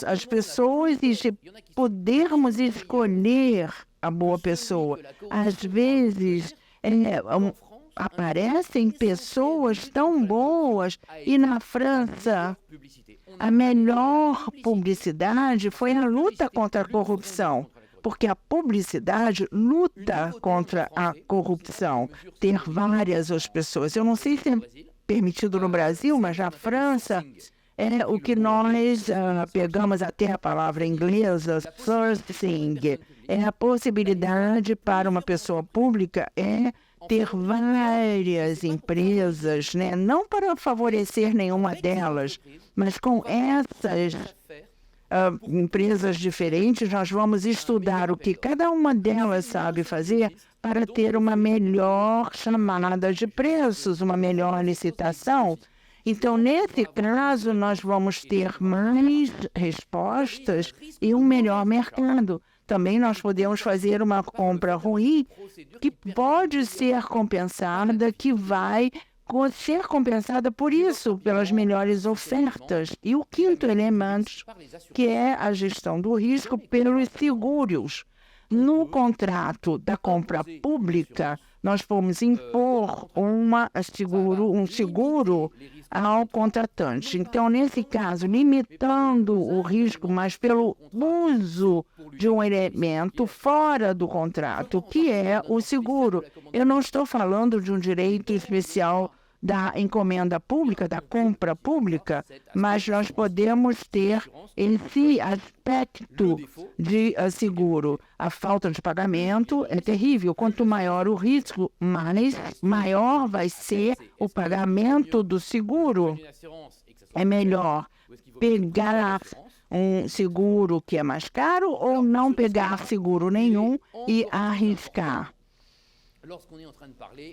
as pessoas e de podermos escolher a boa pessoa. Às vezes, aparecem pessoas tão boas e na França a melhor publicidade foi a luta contra a corrupção, porque a publicidade luta contra a corrupção, ter várias pessoas. Eu não sei se é permitido no Brasil, mas na França é o que nós pegamos até a palavra inglesa, sourcing, é a possibilidade para uma pessoa pública ter várias empresas, né? Não para favorecer nenhuma delas, mas com essas empresas diferentes, nós vamos estudar o que cada uma delas sabe fazer para ter uma melhor chamada de preços, uma melhor licitação. Então, nesse caso, nós vamos ter mais respostas e um melhor mercado. Também nós podemos fazer uma compra ruim que pode ser compensada, que vai ser compensada por isso, pelas melhores ofertas. E o quinto elemento, que é a gestão do risco pelos seguros. No contrato da compra pública, nós vamos impor um seguro ao contratante. Então, nesse caso, limitando o risco, mas pelo uso de um elemento fora do contrato, que é o seguro. Eu não estou falando de um direito especial da encomenda pública, da compra pública, mas nós podemos ter esse aspecto de seguro. A falta de pagamento é terrível. Quanto maior o risco, maior vai ser o pagamento do seguro. É melhor pegar um seguro que é mais caro ou não pegar seguro nenhum e arriscar.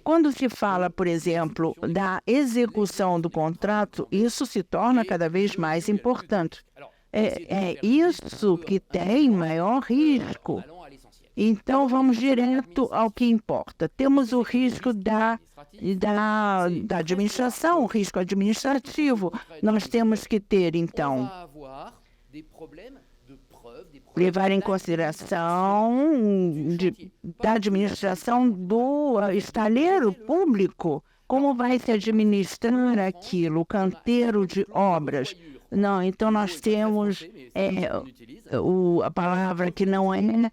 Quando se fala, por exemplo, da execução do contrato, isso se torna cada vez mais importante. É isso que tem maior risco. Então, vamos direto ao que importa. Temos o risco da administração, o risco administrativo. Nós temos que ter, então, levar em consideração da administração do estaleiro público, como vai se administrar aquilo, o canteiro de obras. Não, então nós temos a palavra que não é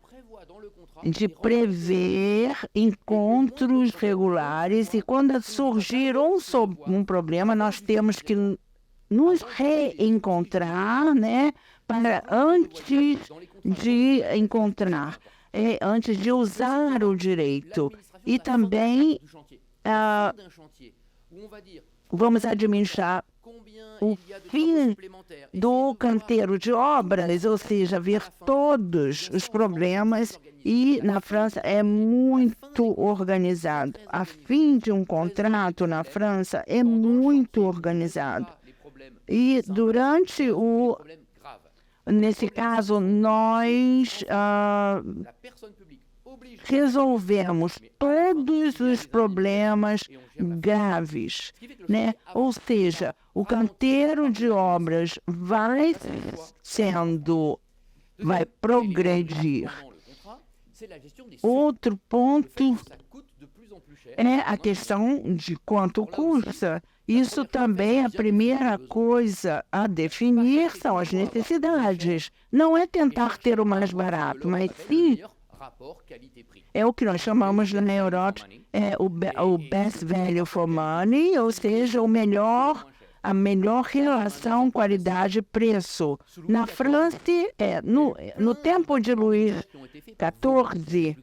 de prever encontros regulares, e quando surgir um problema, nós temos que nos reencontrar, né, para antes de encontrar, antes de usar o direito. E também vamos administrar o fim do canteiro de obras, ou seja, ver todos os problemas, e na França é muito organizado. A fim de um contrato na França é muito organizado. E nesse caso, nós resolvemos todos os problemas graves, né? Ou seja, o canteiro de obras vai progredir. Outro ponto é a questão de quanto custa. Isso também é a primeira coisa a definir, são as necessidades. Não é tentar ter o mais barato, mas sim é o que nós chamamos na Europa o best value for money, ou seja, a melhor relação qualidade-preço. Na França, no tempo de Luís XIV,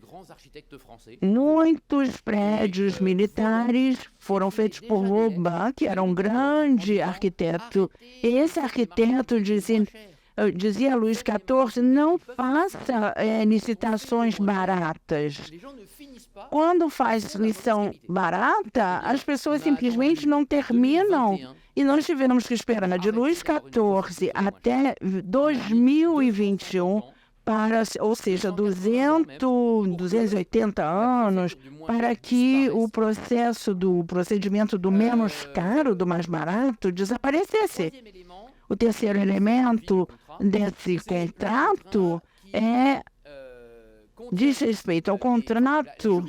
muitos prédios militares foram feitos por Vauban, que era um grande arquiteto. E esse arquiteto dizia a Luís XIV, não faça licitações baratas. Quando faz lição barata, as pessoas simplesmente não terminam. E nós tivemos que esperar de Luís XIV até 2021, ou seja, 280 anos, para que o procedimento do menos caro, do mais barato, desaparecesse. O terceiro elemento desse contrato diz respeito ao contrato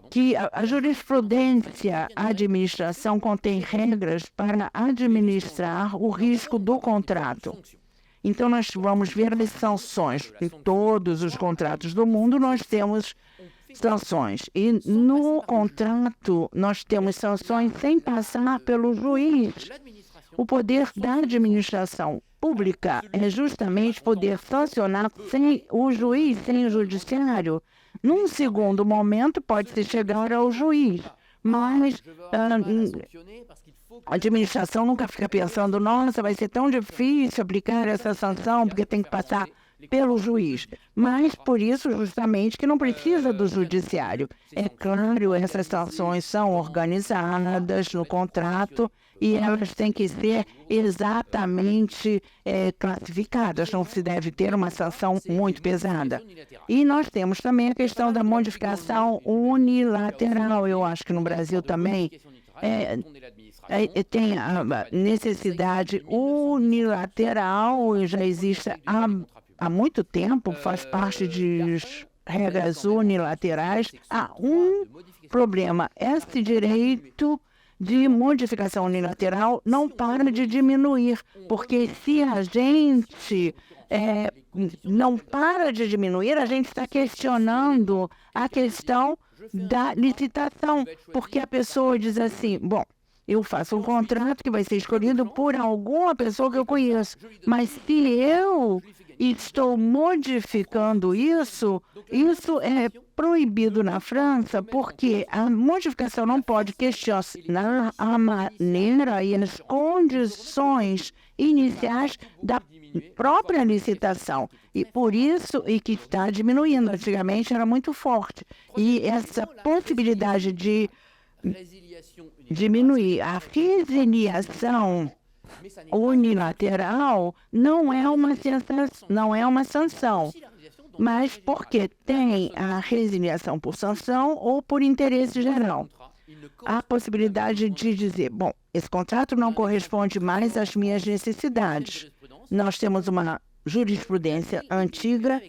que a jurisprudência, a administração contém regras para administrar o risco do contrato. Então, nós vamos ver as sanções. Em todos os contratos do mundo, nós temos sanções. E no contrato, nós temos sanções sem passar pelo juiz. O poder da administração pública é justamente poder sancionar sem o juiz, sem o judiciário. Num segundo momento, pode-se chegar ao juiz, mas a administração nunca fica pensando, nossa, vai ser tão difícil aplicar essa sanção, porque tem que passar pelo juiz. Mas por isso, justamente, que não precisa do judiciário. É claro, essas sanções são organizadas no contrato e elas têm que ser exatamente classificadas. Não se deve ter uma sanção muito pesada. E nós temos também a questão da modificação unilateral. Eu acho que no Brasil também tem a necessidade unilateral, e já existe há muito tempo, faz parte de regras unilaterais. Há um problema: esse direito de modificação unilateral não para de diminuir, porque se a gente não para de diminuir, a gente está questionando a questão da licitação, porque a pessoa diz assim, bom, eu faço um contrato que vai ser escolhido por alguma pessoa que eu conheço, mas se eu estou modificando isso é proibido na França, porque a modificação não pode questionar a maneira e as condições iniciais da própria licitação. E por isso, e que está diminuindo. Antigamente era muito forte. E essa possibilidade de diminuir a resiliação unilateral não é uma sanção, mas porque tem a resiliação por sanção ou por interesse geral. Há a possibilidade de dizer, bom, esse contrato não corresponde mais às minhas necessidades. Nós temos uma jurisprudência antiga,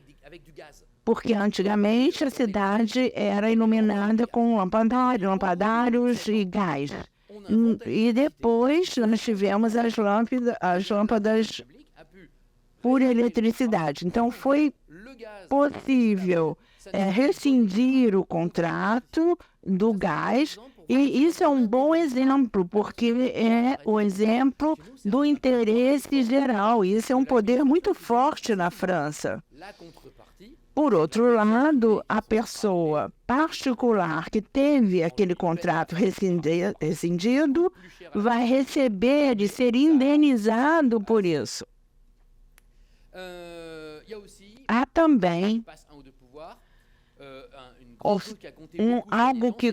porque antigamente a cidade era iluminada com lampadários e gás. E depois nós tivemos as lâmpadas por eletricidade. Então foi possível rescindir o contrato do gás, e isso é um bom exemplo, porque é o exemplo do interesse geral, e isso é um poder muito forte na França. Por outro lado, a pessoa particular que teve aquele contrato rescindido vai receber e ser indenizado por isso. Há também algo que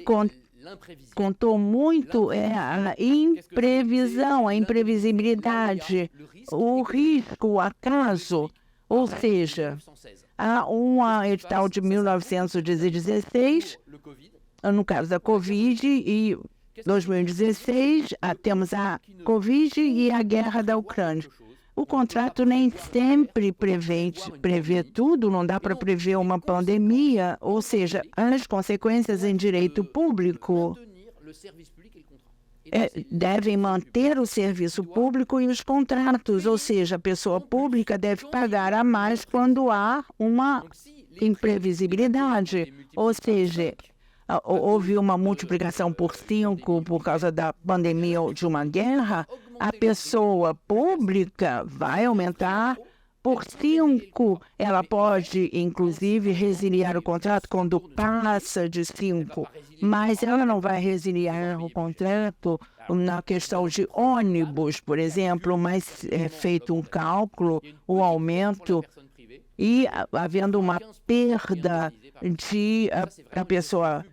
contou muito é a imprevisão, a imprevisibilidade, o risco, o acaso, ou seja, há um edital de 1916, no caso da Covid, e 2016 temos a Covid e a guerra da Ucrânia. O contrato nem sempre prevê tudo, não dá para prever uma pandemia, ou seja, as consequências em direito público devem manter o serviço público e os contratos, ou seja, a pessoa pública deve pagar a mais quando há uma imprevisibilidade, ou seja, houve uma multiplicação por 5 por causa da pandemia ou de uma guerra, a pessoa pública vai aumentar por 5. Ela pode, inclusive, resiliar o contrato quando passa de 5, mas ela não vai resiliar o contrato na questão de ônibus, por exemplo, mas é feito um cálculo, o aumento, e havendo uma perda de a pessoa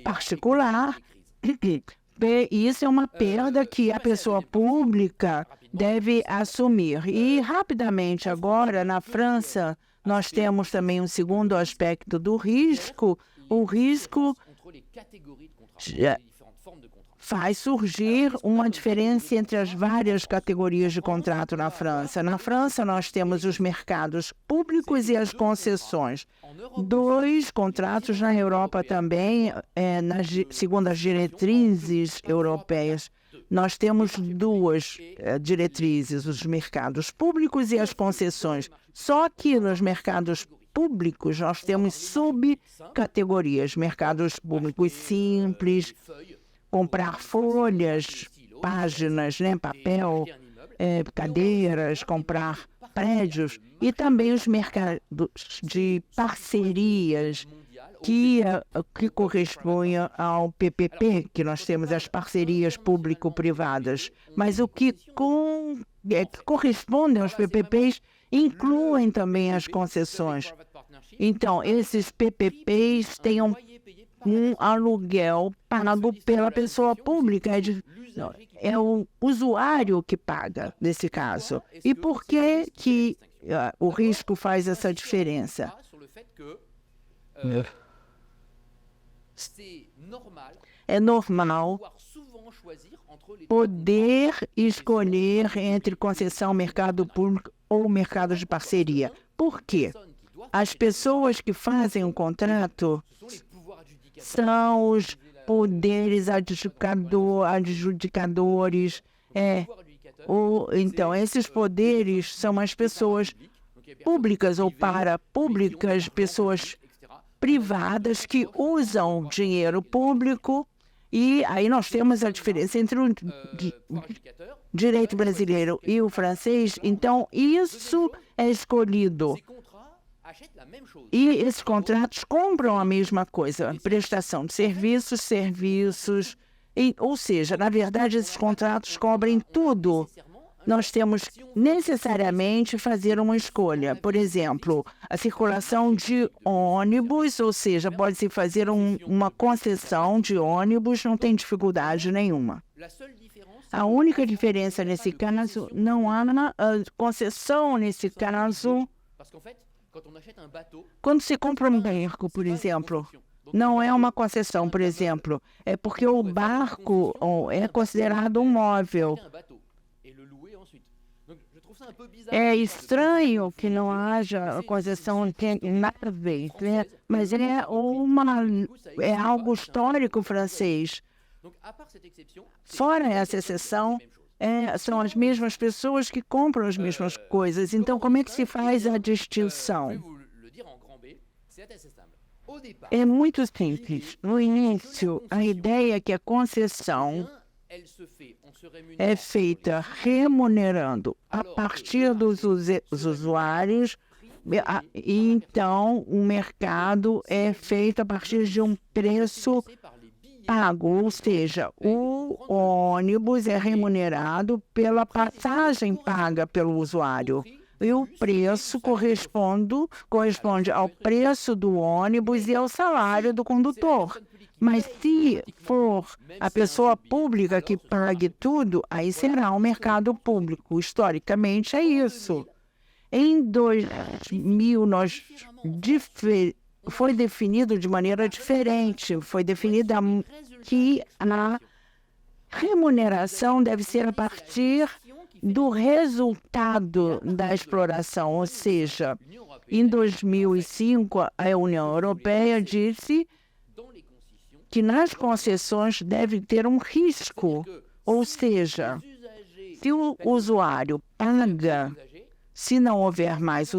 particular, isso é uma perda que a pessoa pública deve assumir. E rapidamente agora, na França, nós temos também um segundo aspecto do risco. O risco faz surgir uma diferença entre as várias categorias de contrato na França. Na França, nós temos os mercados públicos e as concessões. 2 contratos na Europa também, segundo as diretrizes europeias. Nós temos 2 diretrizes, os mercados públicos e as concessões. Só que nos mercados públicos nós temos subcategorias, mercados públicos simples, comprar folhas, páginas, né, papel, cadeiras, comprar prédios, e também os mercados de parcerias que correspondem ao PPP, que nós temos as parcerias público-privadas. Mas o que corresponde aos PPPs incluem também as concessões. Então, esses PPPs têm um aluguel pago pela pessoa pública, é o usuário que paga nesse caso. E por que o risco faz essa diferença? É normal poder escolher entre concessão, mercado público ou mercado de parceria. Por quê? As pessoas que fazem um contrato são os poderes adjudicadores. Então, esses poderes são as pessoas públicas ou parapúblicas, pessoas privadas que usam dinheiro público, e aí nós temos a diferença entre o direito brasileiro e o francês. Então, isso é escolhido. E esses contratos compram a mesma coisa, prestação de serviços, ou seja, na verdade, esses contratos cobrem tudo. Nós temos necessariamente fazer uma escolha. Por exemplo, a circulação de ônibus, ou seja, pode-se fazer uma concessão de ônibus, não tem dificuldade nenhuma. A única diferença nesse caso, não há concessão nesse caso. Quando se compra um barco, por exemplo, não é uma concessão, por exemplo, é porque o barco é considerado um móvel. É estranho que não haja concessão, não tem nada a ver, né? Mas é algo histórico francês. Fora essa exceção, são as mesmas pessoas que compram as mesmas coisas. Então, como é que se faz a distinção? É muito simples. No início, a ideia é que a concessão é feita remunerando a partir dos usuários, e então o mercado é feito a partir de um preço pago, ou seja, o ônibus é remunerado pela passagem paga pelo usuário. E o preço corresponde ao preço do ônibus e ao salário do condutor. Mas se for a pessoa pública que pague tudo, aí será um mercado público. Historicamente é isso. Em 2000, foi definido de maneira diferente. Foi definida que a remuneração deve ser a partir do resultado da exploração. Ou seja, em 2005, a União Europeia disse que nas concessões deve ter um risco. Ou seja, se o usuário paga, se não houver mais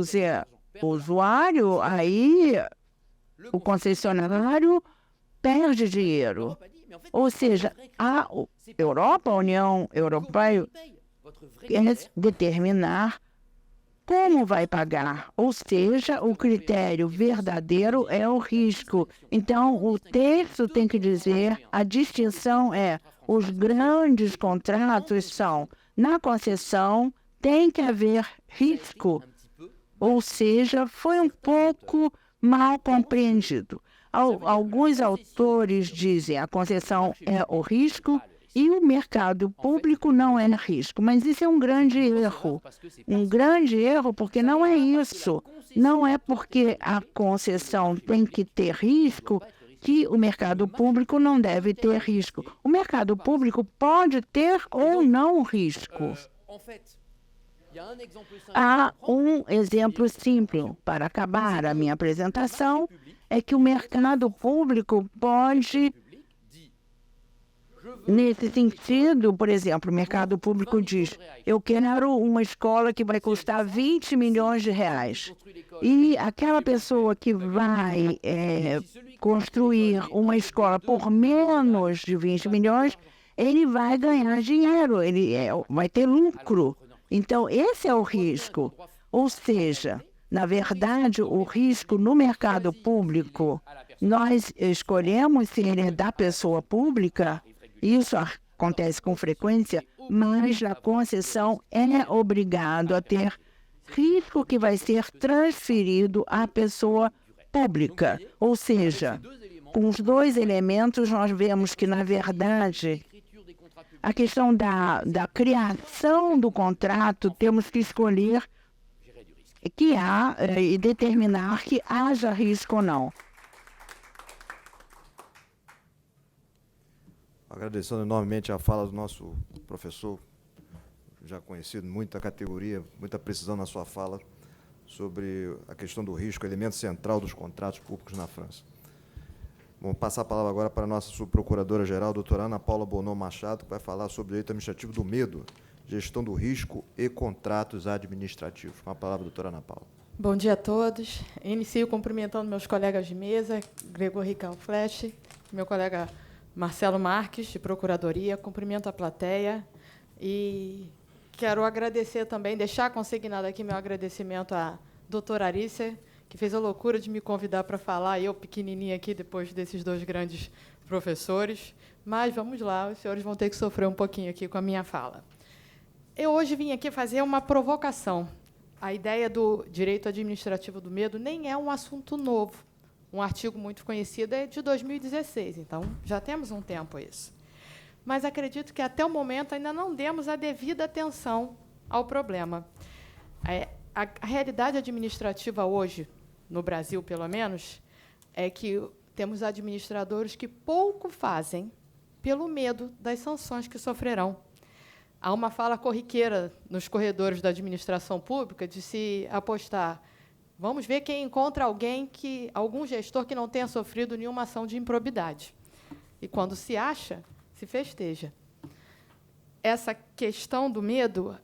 usuário, aí o concessionário perde dinheiro. Ou seja, a Europa, a União Europeia, quer determinar como vai pagar. Ou seja, o critério verdadeiro é o risco. Então, o texto tem que dizer, a distinção é, os grandes contratos são, na concessão, tem que haver risco. Ou seja, foi um pouco mal compreendido. Alguns autores dizem a concessão é o risco e o mercado público não é risco. Mas isso é um grande erro. Um grande erro porque não é isso. Não é porque a concessão tem que ter risco que o mercado público não deve ter risco. O mercado público pode ter ou não risco. Há um exemplo simples para acabar a minha apresentação, é que o mercado público pode, nesse sentido, por exemplo, o mercado público diz, eu quero uma escola que vai custar 20 milhões de reais. E aquela pessoa que vai construir uma escola por menos de 20 milhões, ele vai ganhar dinheiro, ele vai ter lucro. Então, esse é o risco. Ou seja, na verdade, o risco no mercado público, nós escolhemos se ele é da pessoa pública, isso acontece com frequência, mas na concessão é obrigado a ter risco que vai ser transferido à pessoa pública. Ou seja, com os dois elementos, nós vemos que, na verdade, a questão da criação do contrato, temos que escolher que há e determinar que haja risco ou não. Agradecendo enormemente a fala do nosso professor, já conhecido, muita categoria, muita precisão na sua fala, sobre a questão do risco, elemento central dos contratos públicos na França. Vamos passar a palavra agora para a nossa subprocuradora-geral, doutora Ana Paula Bonon Machado, que vai falar sobre o direito administrativo do medo, gestão do risco e contratos administrativos. Com a palavra, doutora Ana Paula. Bom dia a todos. Inicio cumprimentando meus colegas de mesa, Gregor Ricalfleche, meu colega Marcelo Marques, de Procuradoria. Cumprimento a plateia e quero agradecer também, deixar consignado aqui meu agradecimento à doutora Arícia, que fez a loucura de me convidar para falar, eu pequenininha aqui, depois desses dois grandes professores. Mas vamos lá, os senhores vão ter que sofrer um pouquinho aqui com a minha fala. Eu hoje vim aqui fazer uma provocação. A ideia do direito administrativo do medo nem é um assunto novo. Um artigo muito conhecido é de 2016, então já temos um tempo isso. Mas acredito que, até o momento, ainda não demos a devida atenção ao problema. A realidade administrativa hoje, no Brasil, pelo menos, é que temos administradores que pouco fazem pelo medo das sanções que sofrerão. Há uma fala corriqueira nos corredores da administração pública de se apostar, vamos ver quem encontra algum gestor que não tenha sofrido nenhuma ação de improbidade. E, quando se acha, se festeja. Essa questão do medo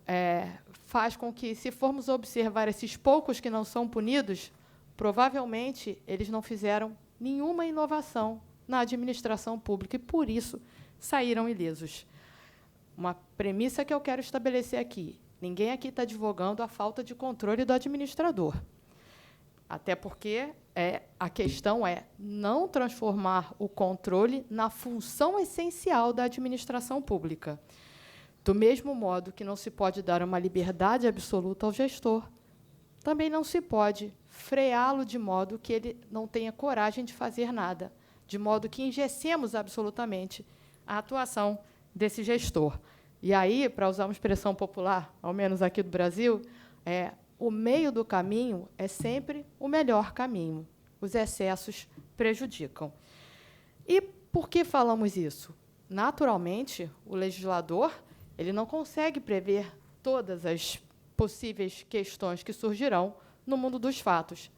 faz com que, se formos observar esses poucos que não são punidos, provavelmente eles não fizeram nenhuma inovação na administração pública e, por isso, saíram ilesos. Uma premissa que eu quero estabelecer aqui. Ninguém aqui está advogando a falta de controle do administrador. Até porque a questão é não transformar o controle na função essencial da administração pública. Do mesmo modo que não se pode dar uma liberdade absoluta ao gestor, também não se pode freá-lo de modo que ele não tenha coragem de fazer nada, de modo que engessemos absolutamente a atuação desse gestor. E aí, para usar uma expressão popular, ao menos aqui do Brasil, o meio do caminho é sempre o melhor caminho. Os excessos prejudicam. E por que falamos isso? Naturalmente, o legislador ele não consegue prever todas as possíveis questões que surgirão no mundo dos fatos.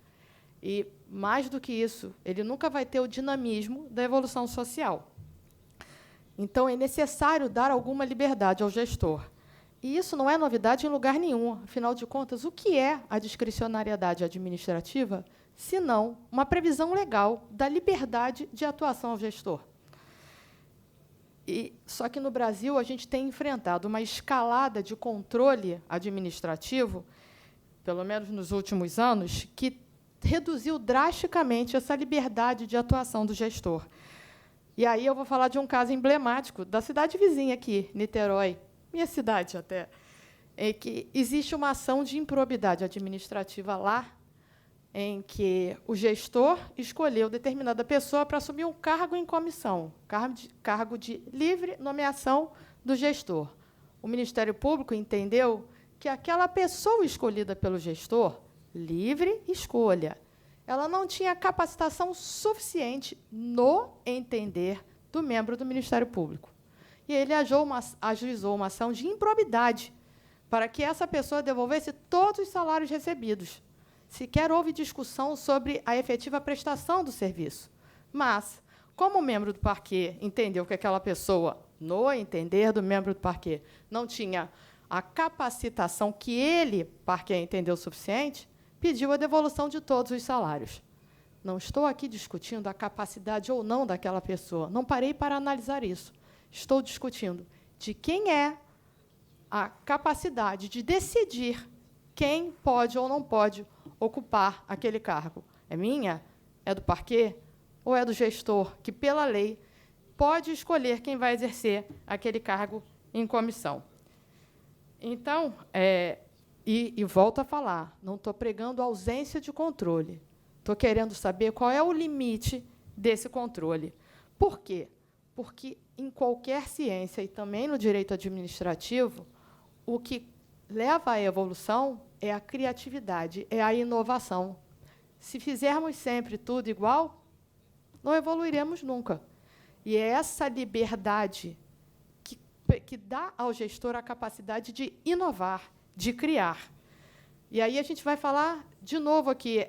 E, mais do que isso, ele nunca vai ter o dinamismo da evolução social. Então, é necessário dar alguma liberdade ao gestor. E isso não é novidade em lugar nenhum. Afinal de contas, o que é a discricionariedade administrativa, senão uma previsão legal da liberdade de atuação ao gestor? Só que, no Brasil, a gente tem enfrentado uma escalada de controle administrativo, pelo menos nos últimos anos, que reduziu drasticamente essa liberdade de atuação do gestor. E aí eu vou falar de um caso emblemático da cidade vizinha aqui, Niterói, minha cidade até, em que existe uma ação de improbidade administrativa lá, em que o gestor escolheu determinada pessoa para assumir um cargo em comissão, cargo de livre nomeação do gestor. O Ministério Público entendeu que aquela pessoa escolhida pelo gestor, livre escolha, ela não tinha capacitação suficiente no entender do membro do Ministério Público. E ele ajuizou uma ação de improbidade para que essa pessoa devolvesse todos os salários recebidos. Sequer houve discussão sobre a efetiva prestação do serviço. Mas, como o membro do parquê entendeu que aquela pessoa, no entender do membro do parquê, não tinha a capacitação que ele, parquê, entendeu suficiente, pediu a devolução de todos os salários. Não estou aqui discutindo a capacidade ou não daquela pessoa. Não parei para analisar isso. Estou discutindo de quem é a capacidade de decidir quem pode ou não pode ocupar aquele cargo. É minha? É do parquê? Ou é do gestor, que, pela lei, pode escolher quem vai exercer aquele cargo em comissão? Então, e volto a falar, não estou pregando ausência de controle. Estou querendo saber qual é o limite desse controle. Por quê? Porque, em qualquer ciência, e também no direito administrativo, o que leva à evolução é a criatividade, é a inovação. Se fizermos sempre tudo igual, não evoluiremos nunca. E é essa liberdade que dá ao gestor a capacidade de inovar, de criar. E aí a gente vai falar de novo aqui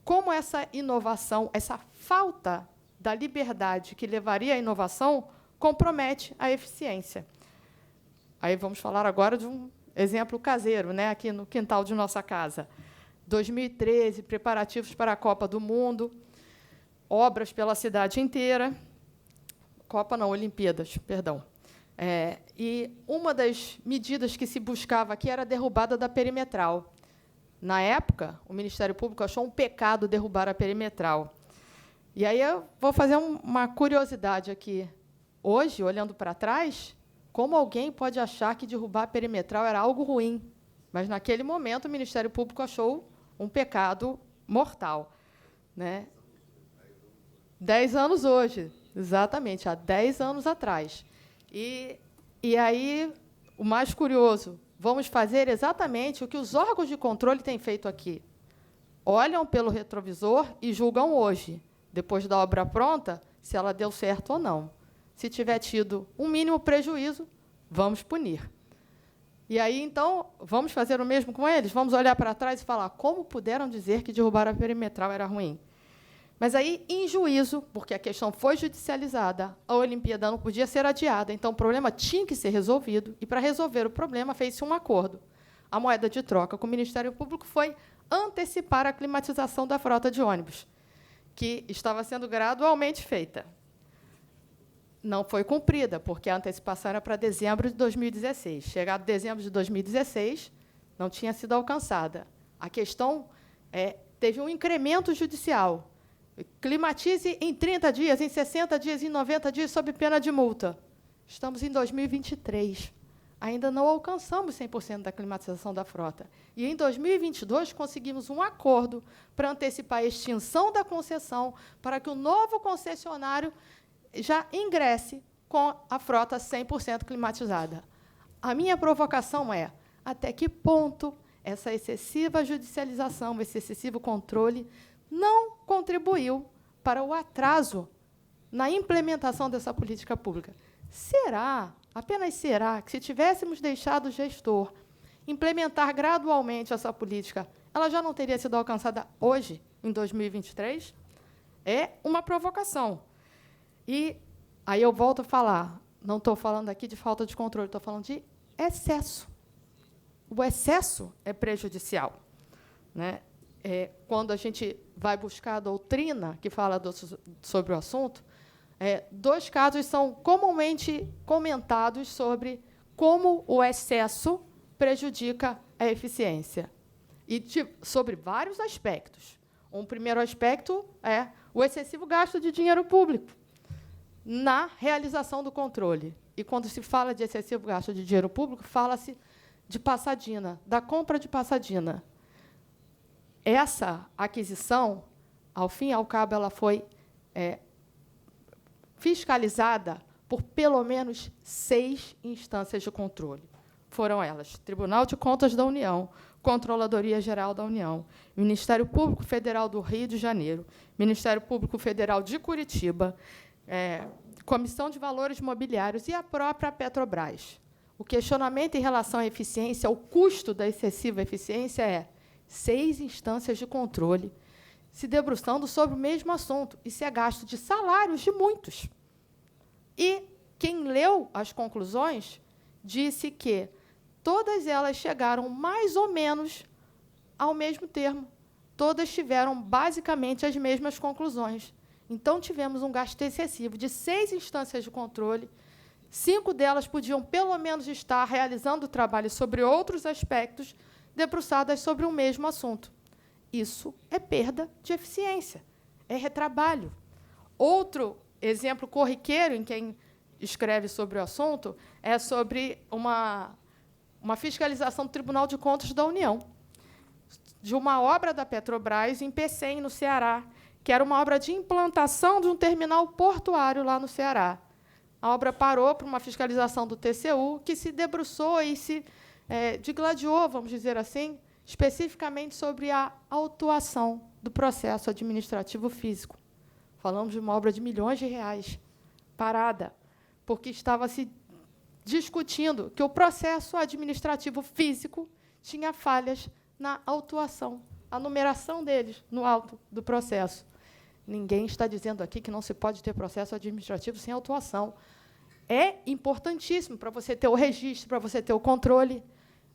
como essa inovação, essa falta da liberdade que levaria à inovação compromete a eficiência. Aí vamos falar agora de um exemplo caseiro, né, aqui no quintal de nossa casa. 2013, preparativos para a Copa do Mundo, obras pela cidade inteira. Copa não, Olimpíadas, perdão. E uma das medidas que se buscava aqui era a derrubada da perimetral. Na época, o Ministério Público achou um pecado derrubar a perimetral. E aí eu vou fazer uma curiosidade aqui. Hoje, olhando para trás, como alguém pode achar que derrubar a perimetral era algo ruim? Mas, naquele momento, o Ministério Público achou um pecado mortal. Né? 10 anos hoje, exatamente, há 10 anos atrás. E aí, o mais curioso, vamos fazer exatamente o que os órgãos de controle têm feito aqui. Olham pelo retrovisor e julgam hoje, depois da obra pronta, se ela deu certo ou não. Se tiver tido um mínimo prejuízo, vamos punir. E aí, então, vamos fazer o mesmo com eles? Vamos olhar para trás e falar como puderam dizer que derrubar a perimetral era ruim? Mas aí, em juízo, porque a questão foi judicializada, a Olimpíada não podia ser adiada, então o problema tinha que ser resolvido, e, para resolver o problema, fez-se um acordo. A moeda de troca com o Ministério Público foi antecipar a climatização da frota de ônibus, que estava sendo gradualmente feita. Não foi cumprida, porque a antecipação era para dezembro de 2016. Chegado dezembro de 2016, não tinha sido alcançada. A questão teve um incremento judicial. Climatize em 30 dias, em 60 dias, em 90 dias, sob pena de multa. Estamos em 2023. Ainda não alcançamos 100% da climatização da frota. E, em 2022, conseguimos um acordo para antecipar a extinção da concessão, para que o novo concessionário já ingresse com a frota 100% climatizada. A minha provocação é, até que ponto essa excessiva judicialização, esse excessivo controle, não contribuiu para o atraso na implementação dessa política pública? Será, apenas será, que se tivéssemos deixado o gestor implementar gradualmente essa política, ela já não teria sido alcançada hoje, em 2023? É uma provocação. E aí eu volto a falar, não estou falando aqui de falta de controle, estou falando de excesso. O excesso é prejudicial. Né? Quando a gente vai buscar a doutrina que fala sobre o assunto, 2 casos são comumente comentados sobre como o excesso prejudica a eficiência, e sobre vários aspectos. Um primeiro aspecto é o excessivo gasto de dinheiro público na realização do controle. E, quando se fala de excessivo gasto de dinheiro público, fala-se de passadina, da compra de passadina. Essa aquisição, ao fim e ao cabo, ela foi fiscalizada por pelo menos 6 instâncias de controle. Foram elas: Tribunal de Contas da União, Controladoria Geral da União, Ministério Público Federal do Rio de Janeiro, Ministério Público Federal de Curitiba, Comissão de Valores Mobiliários e a própria Petrobras. O questionamento em relação à eficiência, ao custo da excessiva eficiência, é 6 instâncias de controle se debruçando sobre o mesmo assunto. Isso é gasto de salários de muitos. E quem leu as conclusões disse que todas elas chegaram mais ou menos ao mesmo termo. Todas tiveram, basicamente, as mesmas conclusões. Então, tivemos um gasto excessivo de 6 instâncias de controle. 5 delas podiam, pelo menos, estar realizando trabalho sobre outros aspectos, debruçadas sobre o mesmo assunto. Isso é perda de eficiência, é retrabalho. Outro exemplo corriqueiro em quem escreve sobre o assunto é sobre uma fiscalização do Tribunal de Contas da União, de uma obra da Petrobras em Pecém, no Ceará, que era uma obra de implantação de um terminal portuário lá no Ceará. A obra parou para uma fiscalização do TCU, que se debruçou e se digladiou, vamos dizer assim, especificamente sobre a autuação do processo administrativo físico. Falamos de uma obra de milhões de reais, parada, porque estava se discutindo que o processo administrativo físico tinha falhas na autuação, a numeração deles no auto do processo. Ninguém está dizendo aqui que não se pode ter processo administrativo sem autuação. É importantíssimo para você ter o registro, para você ter o controle,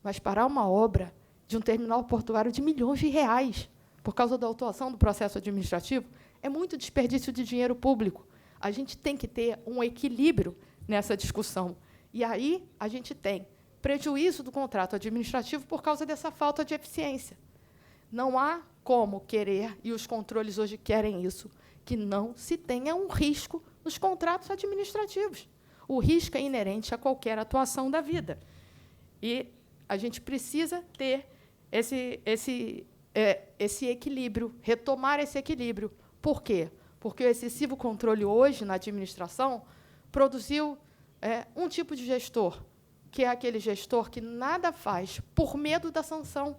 mas parar uma obra de um terminal portuário de milhões de reais por causa da autuação do processo administrativo é muito desperdício de dinheiro público. A gente tem que ter um equilíbrio nessa discussão. E aí a gente tem prejuízo do contrato administrativo por causa dessa falta de eficiência. Não há como querer, e os controles hoje querem isso, que não se tenha um risco nos contratos administrativos. O risco é inerente a qualquer atuação da vida. E a gente precisa ter esse equilíbrio, retomar esse equilíbrio. Por quê? Porque o excessivo controle hoje na administração produziu um tipo de gestor, que é aquele gestor que nada faz por medo da sanção.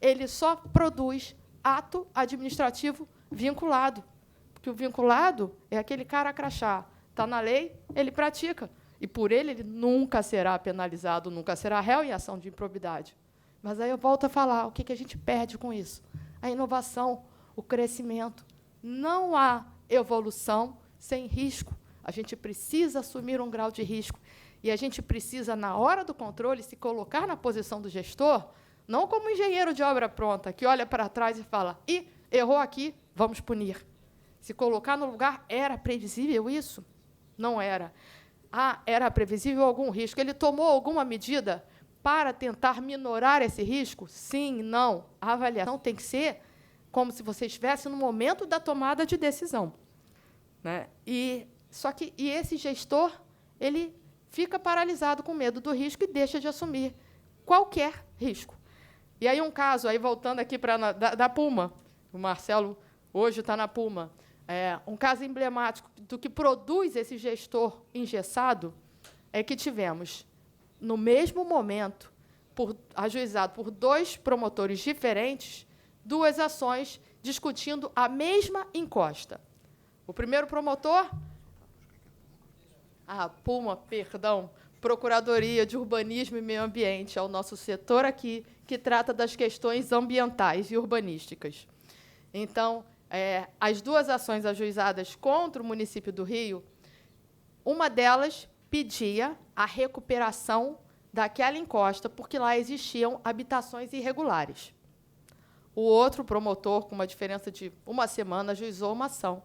Ele só produz ato administrativo vinculado. Porque o vinculado é aquele cara crachá. Está na lei, ele pratica. E, por ele nunca será penalizado, nunca será réu em ação de improbidade. Mas aí eu volto a falar, o que a gente perde com isso? A inovação, o crescimento. Não há evolução sem risco. A gente precisa assumir um grau de risco. E a gente precisa, na hora do controle, se colocar na posição do gestor, não como engenheiro de obra pronta, que olha para trás e fala, errou aqui, vamos punir. Se colocar no lugar, era previsível isso? Não era. Era previsível algum risco? Ele tomou alguma medida para tentar minorar esse risco? Sim, não. A avaliação tem que ser como se você estivesse no momento da tomada de decisão. Né? Só que esse gestor ele fica paralisado com medo do risco e deixa de assumir qualquer risco. E aí um caso, aí voltando aqui para da Puma, o Marcelo hoje está na Puma, um caso emblemático do que produz esse gestor engessado é que tivemos, no mesmo momento, ajuizado por 2 promotores diferentes, 2 ações discutindo a mesma encosta. O primeiro promotor, a Puma, perdão, Procuradoria de Urbanismo e Meio Ambiente, é o nosso setor aqui, que trata das questões ambientais e urbanísticas. Então, as 2 ações ajuizadas contra o município do Rio, uma delas pedia a recuperação daquela encosta, porque lá existiam habitações irregulares. O outro promotor, com uma diferença de 1 semana, ajuizou uma ação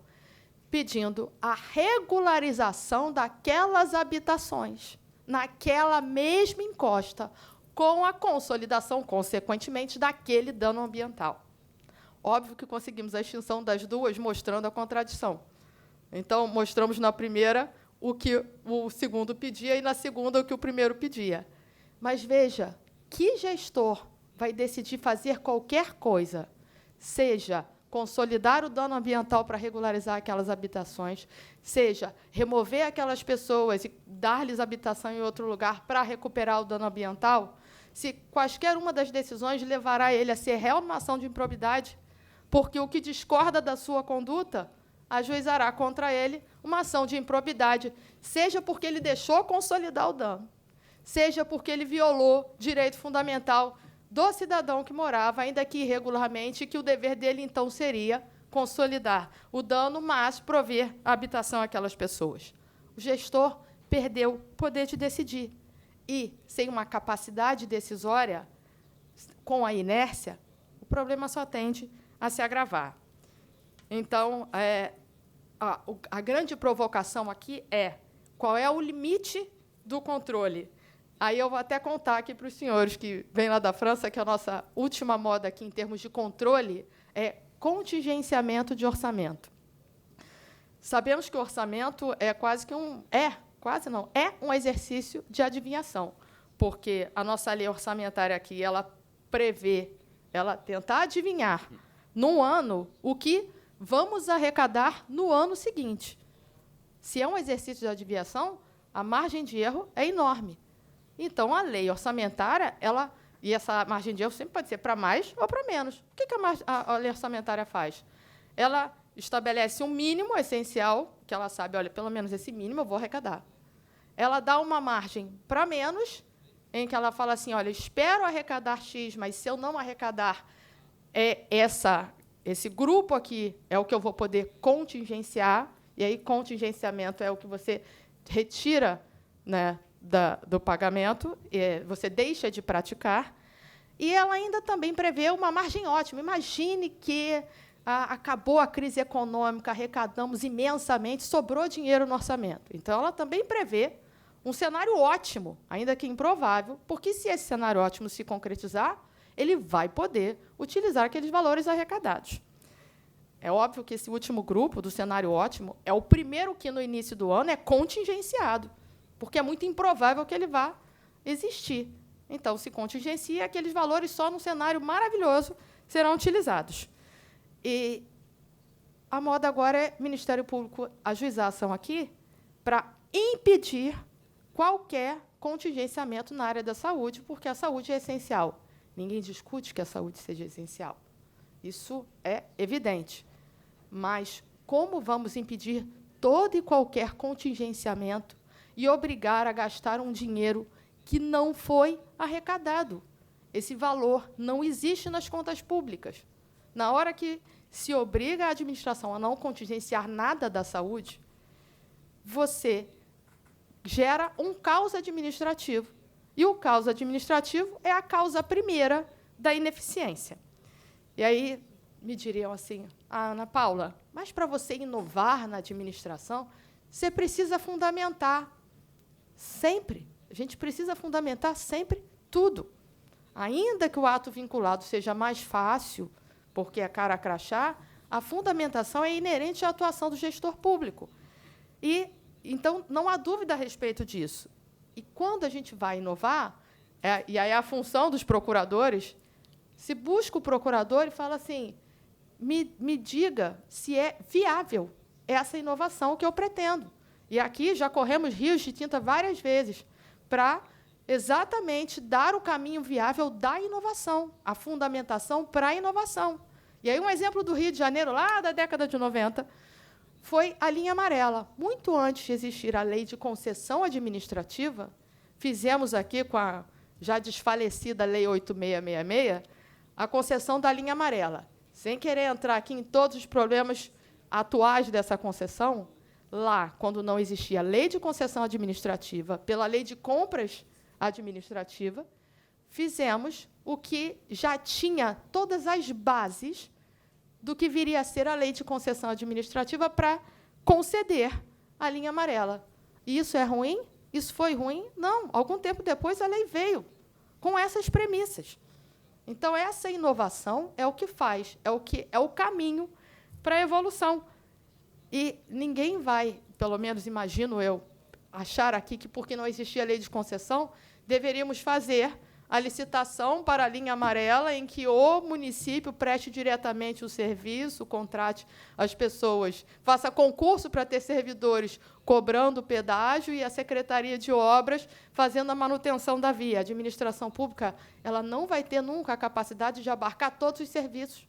pedindo a regularização daquelas habitações naquela mesma encosta, com a consolidação, consequentemente, daquele dano ambiental. Óbvio que conseguimos a extinção das 2, mostrando a contradição. Então, mostramos na primeira o que o segundo pedia e, na segunda, o que o primeiro pedia. Mas, veja, que gestor vai decidir fazer qualquer coisa, seja consolidar o dano ambiental para regularizar aquelas habitações, seja remover aquelas pessoas e dar-lhes habitação em outro lugar para recuperar o dano ambiental, se quaisquer uma das decisões levará ele a ser réu numa ação de improbidade, porque o que discorda da sua conduta ajuizará contra ele uma ação de improbidade, seja porque ele deixou consolidar o dano, seja porque ele violou direito fundamental do cidadão que morava, ainda que irregularmente, que o dever dele, então, seria consolidar o dano, mas prover a habitação àquelas pessoas. O gestor perdeu o poder de decidir. E, sem uma capacidade decisória, com a inércia, o problema só tende a se agravar. Então, a grande provocação aqui é qual é o limite do controle. Aí eu vou até contar aqui para os senhores que vêm lá da França que a nossa última moda aqui, em termos de controle, é contingenciamento de orçamento. Sabemos que o orçamento é quase que é um exercício de adivinhação, porque a nossa lei orçamentária aqui, ela prevê, ela tenta adivinhar, num ano, o que vamos arrecadar no ano seguinte. Se é um exercício de adivinhação, a margem de erro é enorme. Então, a lei orçamentária, e essa margem de erro sempre pode ser para mais ou para menos. O que a lei orçamentária faz? Ela estabelece um mínimo essencial, que ela sabe, olha, pelo menos esse mínimo eu vou arrecadar. Ela dá uma margem para menos, em que ela fala assim, olha, espero arrecadar X, mas se eu não arrecadar, esse grupo aqui é o que eu vou poder contingenciar, e aí contingenciamento é o que você retira, né, do pagamento, você deixa de praticar, e ela ainda também prevê uma margem ótima. Imagine que acabou a crise econômica, arrecadamos imensamente, sobrou dinheiro no orçamento. Então, ela também prevê um cenário ótimo, ainda que improvável, porque, se esse cenário ótimo se concretizar, ele vai poder utilizar aqueles valores arrecadados. É óbvio que esse último grupo, do cenário ótimo, é o primeiro que, no início do ano, é contingenciado, porque é muito improvável que ele vá existir. Então, se contingencia, aqueles valores só num cenário maravilhoso serão utilizados. E a moda agora é Ministério Público ajuizar a ação aqui para impedir qualquer contingenciamento na área da saúde, porque a saúde é essencial. Ninguém discute que a saúde seja essencial. Isso é evidente. Mas como vamos impedir todo e qualquer contingenciamento e obrigar a gastar um dinheiro que não foi arrecadado? Esse valor não existe nas contas públicas. Na hora que se obriga a administração a não contingenciar nada da saúde, você gera um caos administrativo. E o caos administrativo é a causa primeira da ineficiência. E aí me diriam assim, Ana Paula, mas para você inovar na administração, você precisa fundamentar sempre. A gente precisa fundamentar sempre tudo. Ainda que o ato vinculado seja mais fácil, porque é cara a crachá, a fundamentação é inerente à atuação do gestor público. E, então, não há dúvida a respeito disso. E, quando a gente vai inovar, e aí a função dos procuradores, se busca o procurador e fala assim, me diga se é viável essa inovação que eu pretendo. E aqui já corremos rios de tinta várias vezes para exatamente dar o caminho viável da inovação, a fundamentação para a inovação. E aí um exemplo do Rio de Janeiro, lá da década de 90, foi a linha amarela. Muito antes de existir a lei de concessão administrativa, fizemos aqui com a já desfalecida Lei 8666, a concessão da linha amarela. Sem querer entrar aqui em todos os problemas atuais dessa concessão, lá, quando não existia a lei de concessão administrativa, pela lei de compras administrativa, fizemos o que já tinha todas as bases do que viria a ser a lei de concessão administrativa para conceder a linha amarela. E isso é ruim? Isso foi ruim? Não. Algum tempo depois, a lei veio com essas premissas. Então, essa inovação é o que faz, é o caminho para a evolução. E ninguém vai, pelo menos imagino eu, achar aqui que, porque não existia lei de concessão, deveríamos fazer a licitação para a linha amarela, em que o município preste diretamente o serviço, contrate as pessoas, faça concurso para ter servidores cobrando pedágio e a Secretaria de Obras fazendo a manutenção da via. A administração pública ela não vai ter nunca a capacidade de abarcar todos os serviços.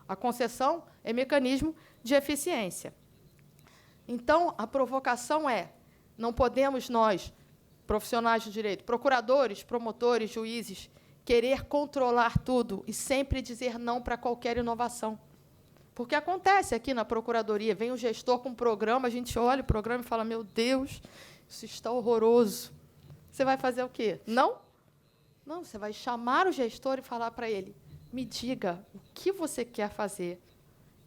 A concessão é mecanismo de eficiência. Então, a provocação é, não podemos nós, profissionais de direito, procuradores, promotores, juízes, querer controlar tudo e sempre dizer não para qualquer inovação. Porque acontece aqui na Procuradoria, vem um gestor com um programa, a gente olha o programa e fala, meu Deus, isso está horroroso. Você vai fazer o quê? Não? Não, você vai chamar o gestor e falar para ele, me diga o que você quer fazer,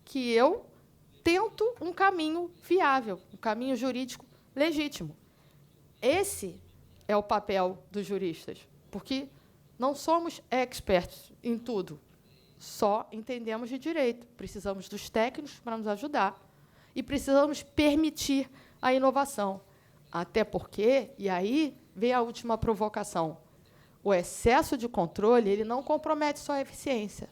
que eu tento um caminho viável, um caminho jurídico legítimo. Esse é o papel dos juristas, porque não somos experts em tudo, só entendemos de direito. Precisamos dos técnicos para nos ajudar e precisamos permitir a inovação. Até porque, e aí vem a última provocação, o excesso de controle ele não compromete só a eficiência,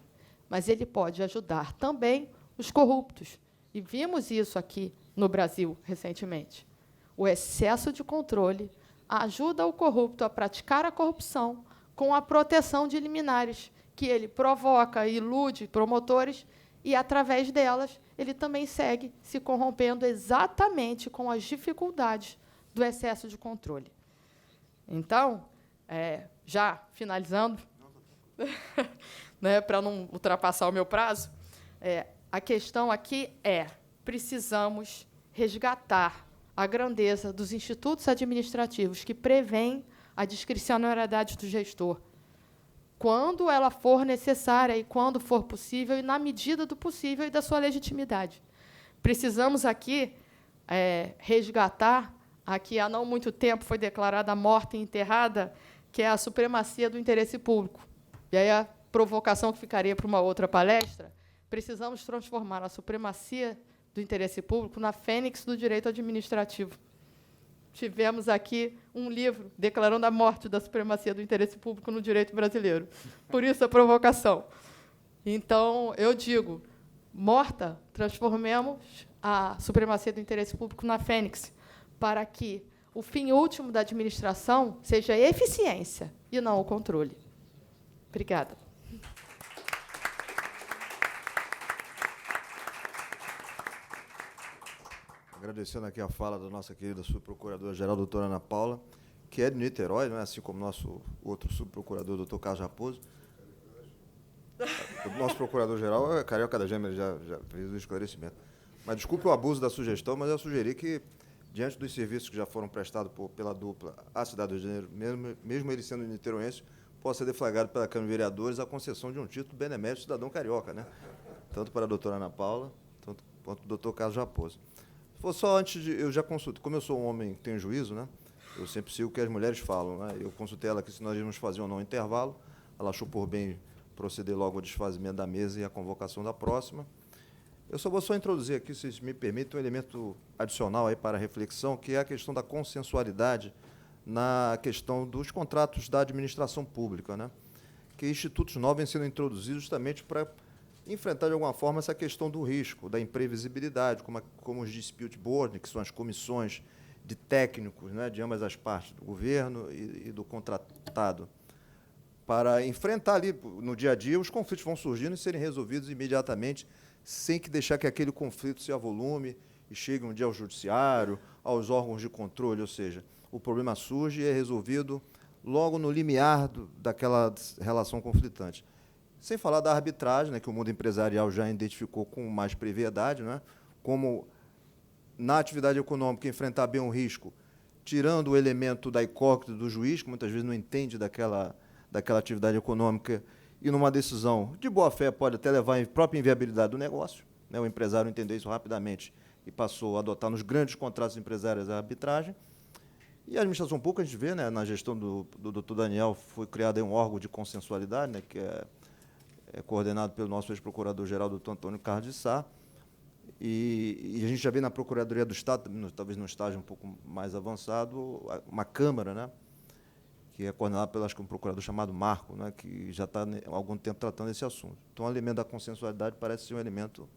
mas ele pode ajudar também os corruptos. E vimos isso aqui no Brasil recentemente. O excesso de controle ajuda o corrupto a praticar a corrupção com a proteção de liminares, que ele provoca e ilude promotores, e, através delas, ele também segue se corrompendo exatamente com as dificuldades do excesso de controle. Então, já finalizando, né, para não ultrapassar o meu prazo, a questão aqui é, precisamos resgatar a grandeza dos institutos administrativos que prevêem a discricionariedade do gestor, quando ela for necessária e quando for possível, e na medida do possível e da sua legitimidade. Precisamos aqui resgatar, aqui há não muito tempo foi declarada morta e enterrada, que é a supremacia do interesse público. E aí a provocação que ficaria para uma outra palestra, precisamos transformar a supremacia do interesse público na fênix do direito administrativo. Tivemos aqui um livro declarando a morte da supremacia do interesse público no direito brasileiro. Por isso a provocação. Então, eu digo, morta, transformemos a supremacia do interesse público na fênix, para que o fim último da administração seja a eficiência e não o controle. Obrigada. Agradecendo aqui a fala da nossa querida subprocuradora-geral, doutora Ana Paula, que é de Niterói, não é? Assim como nosso outro subprocurador, doutor Carlos Raposo. O nosso procurador-geral é carioca da gema, ele já fez o esclarecimento. Mas desculpe o abuso da sugestão, mas eu sugeri que, diante dos serviços que já foram prestados pela dupla à cidade do Rio de Janeiro, mesmo ele sendo niteroense, possa ser deflagrado pela Câmara de Vereadores a concessão de um título benemérito cidadão carioca, né? Tanto para a doutora Ana Paula, quanto para o doutor Carlos Raposo. Só antes de... Eu já consultei, como eu sou um homem que tem juízo, né? Eu sempre sigo o que as mulheres falam, né? Eu consultei ela que se nós íamos fazer ou não um intervalo, ela achou por bem proceder logo ao desfazimento da mesa e à convocação da próxima. Eu só vou introduzir aqui, se vocês me permitem, um elemento adicional aí para a reflexão, que é a questão da consensualidade na questão dos contratos da administração pública, né? Que institutos novos vêm sendo introduzidos justamente para enfrentar, de alguma forma, essa questão do risco, da imprevisibilidade, como os dispute board, que são as comissões de técnicos, né, de ambas as partes, do governo e do contratado, para enfrentar ali, no dia a dia, os conflitos vão surgindo e serem resolvidos imediatamente, sem que deixar que aquele conflito se avolume e chegue um dia ao judiciário, aos órgãos de controle, ou seja, o problema surge e é resolvido logo no limiar daquela relação conflitante. Sem falar da arbitragem, né, que o mundo empresarial já identificou com mais brevidade, né, como, na atividade econômica, enfrentar bem um risco, tirando o elemento da incógnita do juiz, que muitas vezes não entende daquela atividade econômica, e numa decisão de boa-fé pode até levar à própria inviabilidade do negócio, né, o empresário entendeu isso rapidamente e passou a adotar nos grandes contratos empresariais a arbitragem. E a administração pública, a gente vê, né, na gestão do doutor Daniel, foi criado aí um órgão de consensualidade, né, que é coordenado pelo nosso ex-procurador-geral, doutor Antônio Carlos de Sá, e a gente já vê na Procuradoria do Estado, talvez num estágio um pouco mais avançado, uma Câmara, né, que é coordenado pelo, acho que um procurador chamado Marco, né, que já está há algum tempo tratando esse assunto. Então, o elemento da consensualidade parece ser um elemento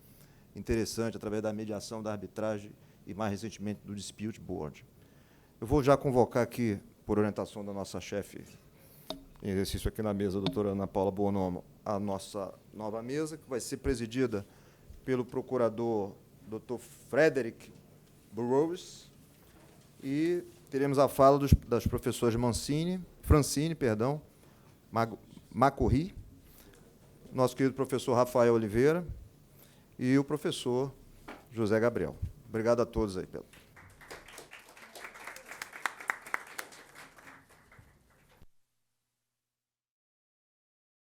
interessante, através da mediação, da arbitragem e, mais recentemente, do dispute board. Eu vou já convocar aqui, por orientação da nossa chefe em exercício aqui na mesa, a doutora Ana Paula Bonomo, a nossa nova mesa, que vai ser presidida pelo procurador Dr. Frederick Burrows, e teremos a fala das professoras Francine, Macorri, nosso querido professor Rafael Oliveira e o professor José Gabriel. Obrigado a todos aí, Pedro.